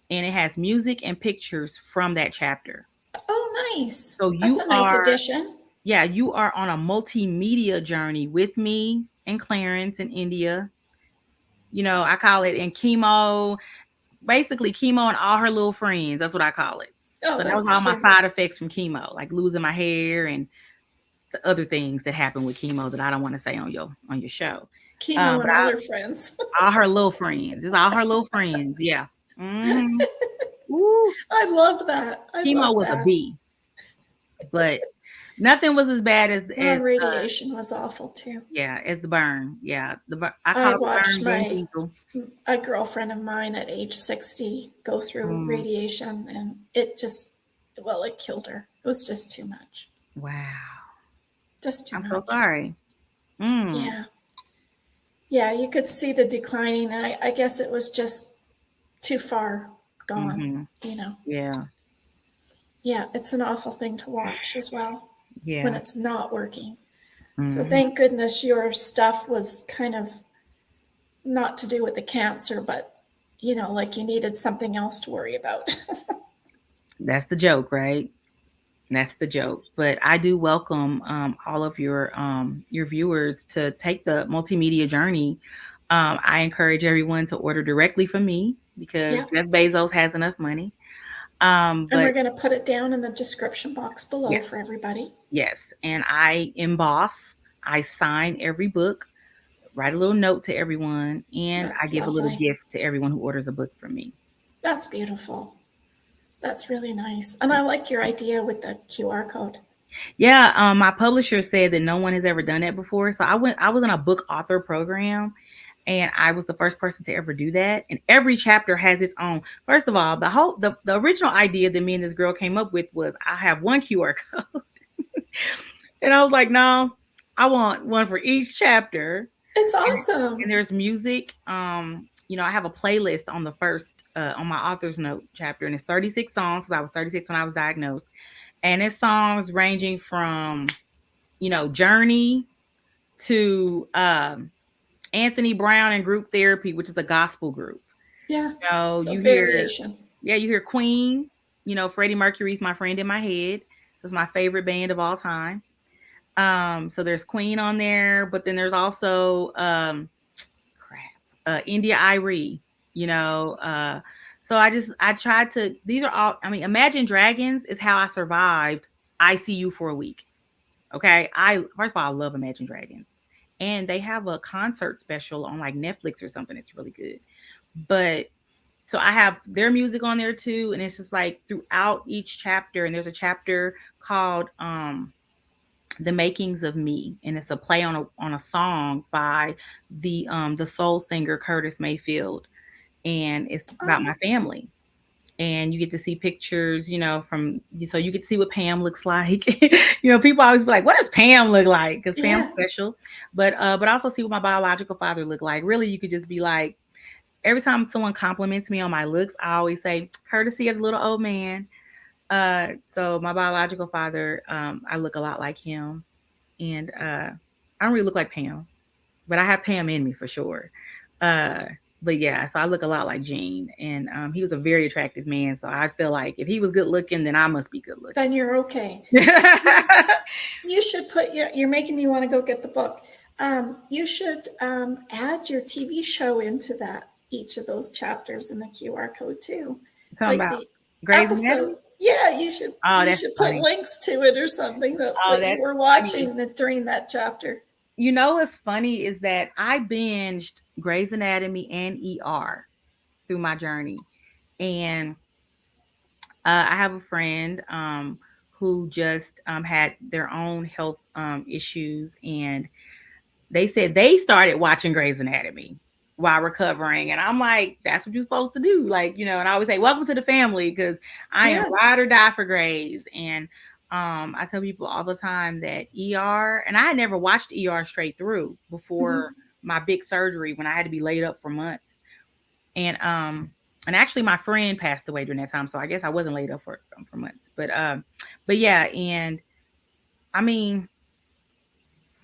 And it has music and pictures from that chapter. Oh, nice. So That's a nice addition. you are on a multimedia journey with me and Clarence in India. I call it in chemo. basically chemo and all her little friends. That's what I call it. Oh, So that was that's all my cute. side effects from chemo, like losing my hair and the other things that happen with chemo that I don't want to say on your show. Chemo But and all her friends. all her little friends, just all her little friends. Yeah. Mm-hmm. Ooh, I love that. I chemo love was a that. B, but nothing was as bad as Radiation was awful too. yeah, as the burn. Yeah, I I call the watched burn Vin Diesel. a girlfriend of mine at age 60 go through Mm, radiation, and it just, well, it killed her. It was just too much. wow, Just too I'm so much. sorry. Mm, Yeah. Yeah, you could see the declining. I guess it was just too far gone, mm-hmm. you know. Yeah, Yeah, it's an awful thing to watch as well when yeah. it's not working. So Mm-hmm. thank goodness your stuff was kind of not to do with the cancer, but like you needed something else to worry about. That's the joke, right? That's the joke. But I do welcome all of your viewers to take the multimedia journey. I encourage everyone to order directly from me because Yeah. Jeff Bezos has enough money. And we're But going to put it down in the description box below yes, for everybody. yes. And I emboss, I sign every book, write a little note to everyone, and I That's give a little lovely. gift to everyone who orders a book from me. That's beautiful. That's really nice. And I like your idea with the QR code. Yeah, my publisher said that no one has ever done that before. So I was in a book author program and I was the first person to ever do that. And every chapter has its own. First of all, the original idea that me and this girl came up with was I have one QR code. And I was like, no, I want one for each chapter. It's And, awesome. and there's music. I have a playlist on the first on my author's note chapter, and it's 36 songs because I was 36 when I was diagnosed. And it's songs ranging from Journey to Anthony Brown and Group Therapy, which is a gospel group. Yeah. So You hear, variation. yeah, you hear Queen. Freddie Mercury's My Friend in My Head. This is my favorite band of all time. So there's Queen on there, but then there's also India Irie. So I tried to. These are all. I mean, Imagine Dragons is how I survived ICU for a week. Okay. First of all, I love Imagine Dragons. And they have a concert special on like Netflix or something. It's really good. But so I have their music on there too. And it's just like throughout each chapter, and there's a chapter called The Makings of Me. And it's a play on a song by the soul singer Curtis Mayfield. And it's about Oh, my family, and you get to see pictures, so you get to see what Pam looks like. People always be like, what does Pam look like? Because Pam's yeah. special. But also see what my biological father looked like. Really, you could just be like, every time someone compliments me on my looks, I always say, courtesy of the little old man. So my biological father, I look a lot like him. And I don't really look like Pam, but I have Pam in me for sure. But yeah, so I look a lot like Gene, and he was a very attractive man. So I feel like if he was good looking, then I must be good looking. Then you're okay. You should you're making me want to go get the book. You should add your TV show into each of those chapters in the QR code too. Talking Like about the Grey's Anatomy. episode. Yeah, you should Oh, you that's should put funny. links to it or something. That's Oh, what you that's were funny. watching during that chapter. What's funny is that I binged Grey's Anatomy and ER through my journey, and I have a friend who just had their own health issues, and they said they started watching Grey's Anatomy while recovering. And I'm like, that's what you're supposed to do. Like, and I always say, welcome to the family, because I am ride or die for Grey's. And I tell people all the time that ER, and I had never watched ER straight through before my big surgery when I had to be laid up for months. And actually my friend passed away during that time. So I guess I wasn't laid up for months. But yeah, and I mean,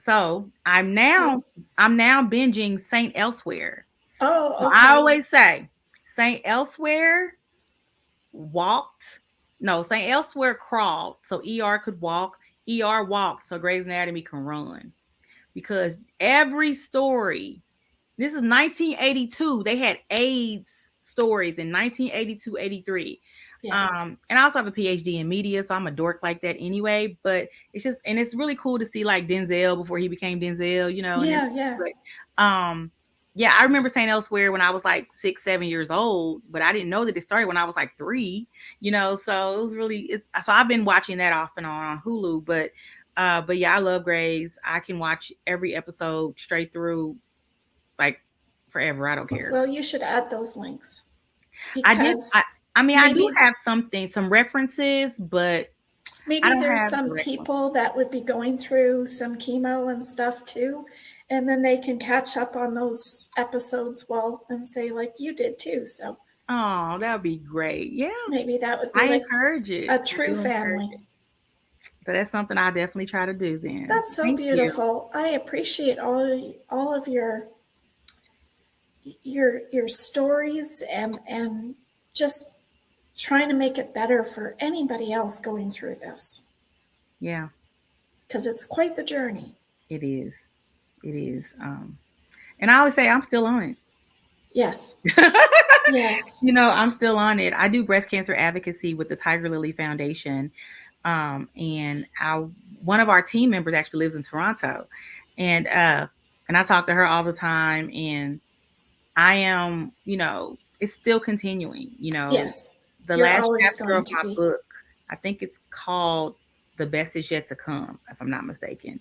so I'm now binging Saint Elsewhere. Oh, So okay. I always say Saint Elsewhere walked. No, Saint Elsewhere crawled so ER could walk. ER walked so Grey's Anatomy can run. Because every story, this is 1982, they had AIDS stories in 1982, 83. Yeah. And I also have a PhD in media, so I'm a dork like that anyway. But it's just, and it's really cool to see like Denzel before he became Denzel, you know. And Yeah. Yeah. but yeah, I remember saying Elsewhere when I was like 6, 7 years old, but I didn't know that it started when I was like 3, you know. So it was really, so I've been watching that off and on Hulu. But yeah, I love Grey's. I can watch every episode straight through, like forever. I don't care. Well, you should add those links I did. because I mean, I do maybe have some references, but I maybe don't there's have some direct ones. people that would be going through some chemo and stuff too, and then they can catch up on those episodes well and say like you did too. So Oh, that would be great. Yeah, maybe that would be I like encourage it. a I true do encourage family. it. So that's something I'll definitely try to do then. That's so Thank you. beautiful. I appreciate all of your stories and just trying to make it better for anybody else going through this Yeah, because it's quite the journey. it is. It is. And I always say I'm still on Yes. it. Yes. You know, I'm still on it. I do breast cancer advocacy with the Tiger Lily Foundation. And one of our team members actually lives in Toronto. And I talk to her all the time, and I am, you know, it's still continuing, you know. Yes. The You're last always chapter going of to my be. book, I think it's called The Best Is Yet to Come, if I'm not mistaken.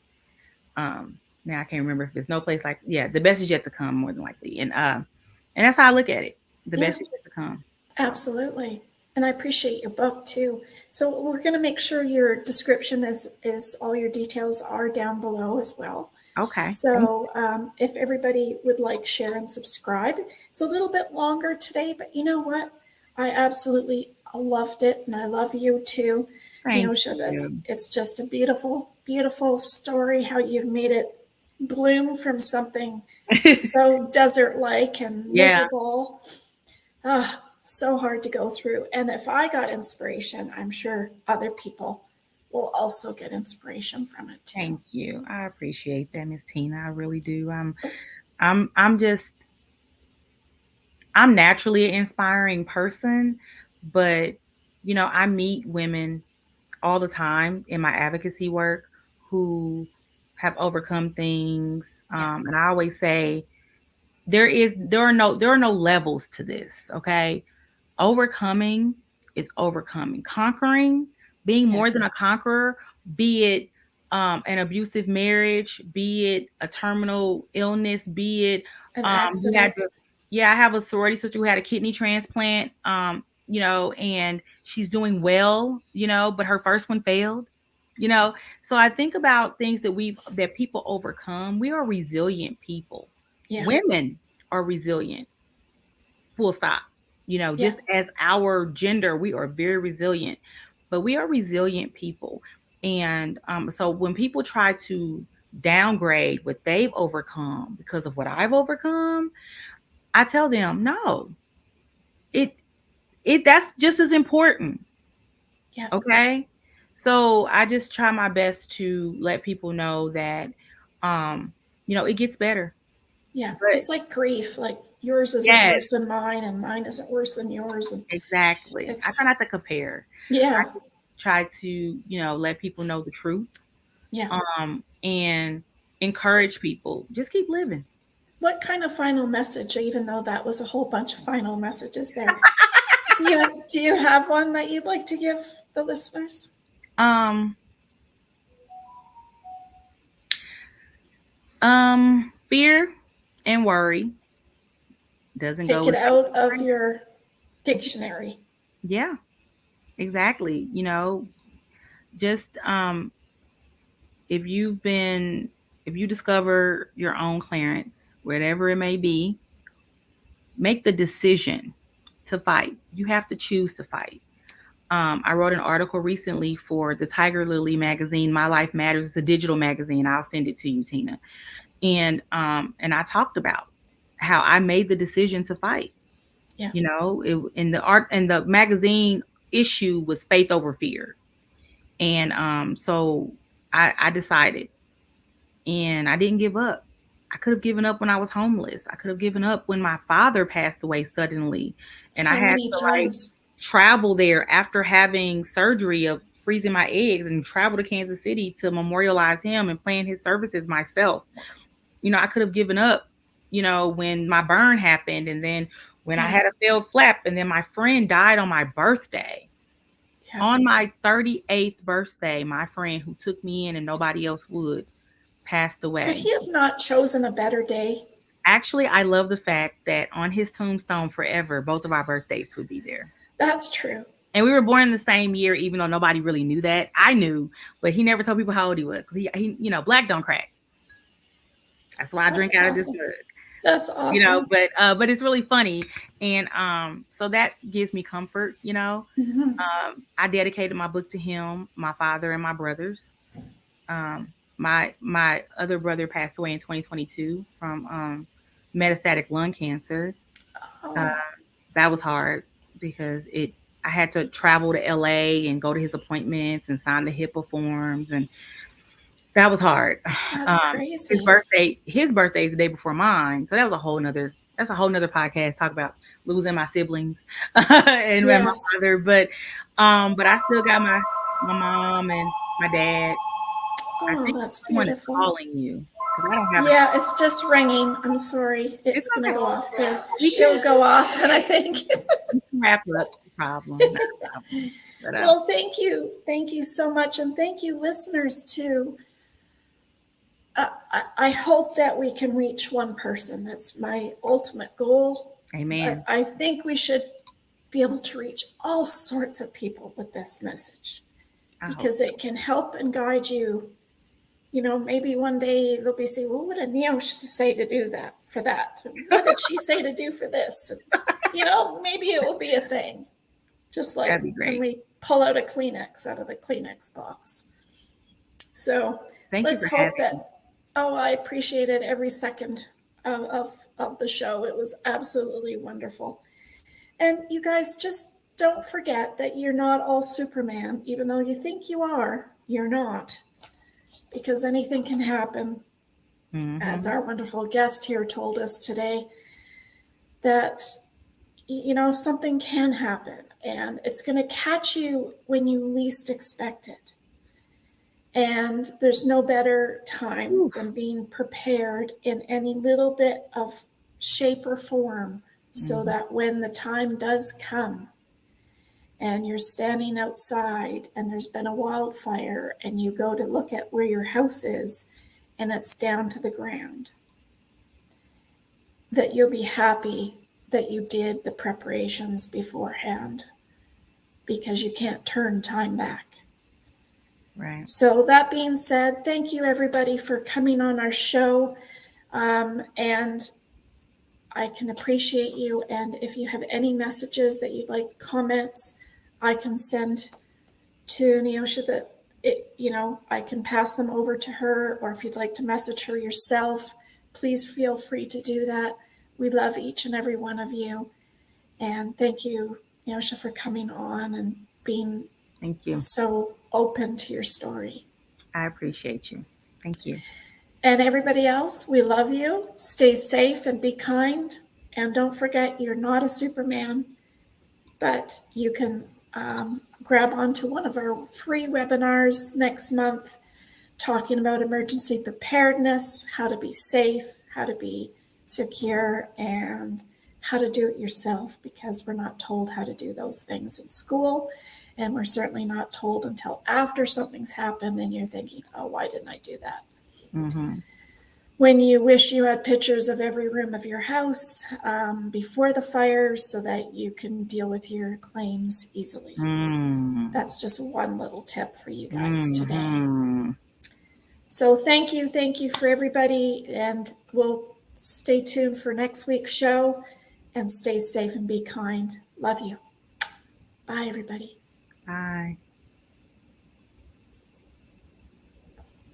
Now I can't remember if it's No Place Like, yeah, The Best Is Yet to Come, more than likely. And that's how I look at it. The Yeah, best is yet to come. So absolutely. And I appreciate your book too. So we're going to make sure your description is all your details are down below as well. okay. Thank So if everybody would like share and subscribe, it's a little bit longer today, but you know what? I absolutely loved it, and I love you too. You know, thank so that's you. it's just a beautiful, beautiful story how you've made it bloom from something so desert-like and Yeah, miserable. Ah, so hard to go through. And if I got inspiration, I'm sure other people will also get inspiration from it too. thank you. I appreciate that, Miss Tina. I really do. I'm just I'm naturally an inspiring person, but you know, I meet women all the time in my advocacy work who have overcome things. Yeah, And I always say there are no levels to this, okay? Overcoming is overcoming. Conquering, being more yes, than a conqueror, be it an abusive marriage, be it a terminal illness, be it an you had accident. to, yeah, I have a sorority sister who had a kidney transplant, you know, and she's doing well, you know, but her first one failed, you know. So I think about things that people overcome. We are resilient people. Yeah, Women are resilient, full stop. You know, yeah, just as our gender, we are very resilient, but we are resilient people. And so when people try to downgrade what they've overcome because of what I've overcome, I tell them, no, it that's just as important. yeah, Okay. So I just try my best to let people know that, um, you know, it gets better. yeah. But It's like grief. Like yours isn't yes, worse than mine, and mine isn't worse than yours. And exactly. I try it's, not to compare. I yeah, just try to, you know, let people know the truth, yeah. and encourage people. Just keep living. What kind of final message, even though that was a whole bunch of final messages there, do you have one that you'd like to give the listeners? Um, Fear and worry doesn't Take go it with out of your dictionary. yeah, exactly. You know, just if you've been if you discover your own Clarence, whatever it may be, make the decision to fight. You have to choose to fight. I wrote an article recently for the Tiger Lily magazine. My Life Matters. It's a digital magazine. I'll send it to you, Tina. And I talked about how I made the decision to fight. Yeah, You know, in the art and the magazine issue was faith over fear, and so I decided, and I didn't give up. I could have given up when I was homeless. I could have given up when my father passed away suddenly, and I So had many to like times. travel there after having surgery of freezing my eggs and travel to Kansas City to memorialize him and plan his services myself. I could have given up, when my burn happened, and then when I Yeah. had a failed flap, and then my friend died on my birthday. Yeah. On my 38th birthday, my friend who took me in and nobody else would passed Could away. he have not chosen a better day? Actually, I love the fact that on his tombstone forever, both of our birthdays would be there. That's true. And we were born in the same year, even though nobody really knew that. I knew, but he never told people how old he was. Black don't crack. That's why I That's drink out of this awesome. mug. That's awesome. But it's really funny, and so that gives me comfort. Mhm. I dedicated my book to him, my father, and my brothers. My other brother passed away in 2022 from metastatic lung cancer. Uh, Oh, that was hard because I had to travel to LA and go to his appointments and sign the HIPAA forms, and that was hard. that's His crazy. birthday is the day before mine, so that's a whole nother podcast. Talk about losing my siblings and my Yes. mother, but I still got my mom and my dad. I Oh, think that's someone is beautiful. calling you because I don't have a. Yeah, it's just ringing. I'm sorry. It's It's going to okay. go off there. We can, It'll go off, and I think. we can wrap up. No problem. Not a problem. But Well, thank you. Thank you so much. And thank you, listeners, too. I hope that we can reach one person. That's my ultimate goal. But amen. I think we should be able to reach all sorts of people with this message I hope because so. it can help and guide you. Maybe one day they'll be saying, well, what did Neosh say to do that for that? What did she say to do for this? And, maybe it will be a thing. Just like That'd be when great. we pull out a Kleenex out of the Kleenex box. So Thank you let's for having hope me. that, I appreciated every second of the show. It was absolutely wonderful. And you guys, just don't forget that you're not all Superman, even though you think you are, you're not, because anything can happen. As Mm-hmm. our wonderful guest here told us today, that, something can happen and it's going to catch you when you least expect it. And there's no better time than being prepared in any little bit of shape or form so Mm-hmm. that when the time does come and you're standing outside and there's been a wildfire and you go to look at where your house is and it's down to the ground, that you'll be happy that you did the preparations beforehand because you can't turn time back. Right. So, that being said, thank you everybody for coming on our show. And I can appreciate you. And if you have any messages that you'd like, comments, I can send to Neosha that I can pass them over to her. Or if you'd like to message her yourself, please feel free to do that. We love each and every one of you. And thank you, Neosha, for coming on and being Thank you. so open to your story. I appreciate you. Thank you. And everybody else, we love you. Stay safe and be kind. And don't forget, you're not a Superman, but you can grab onto one of our free webinars next month talking about emergency preparedness, how to be safe, how to be secure, and how to do it yourself, because we're not told how to do those things in school. And we're certainly not told until after something's happened and you're thinking, oh, why didn't I do that? Mm-hmm. When you wish you had pictures of every room of your house before the fire so that you can deal with your claims easily. Mm-hmm. That's just one little tip for you guys today. Mm-hmm. So thank you for everybody, and we'll stay tuned for next week's show, and stay safe and be kind. Love you. Bye, everybody. Bye.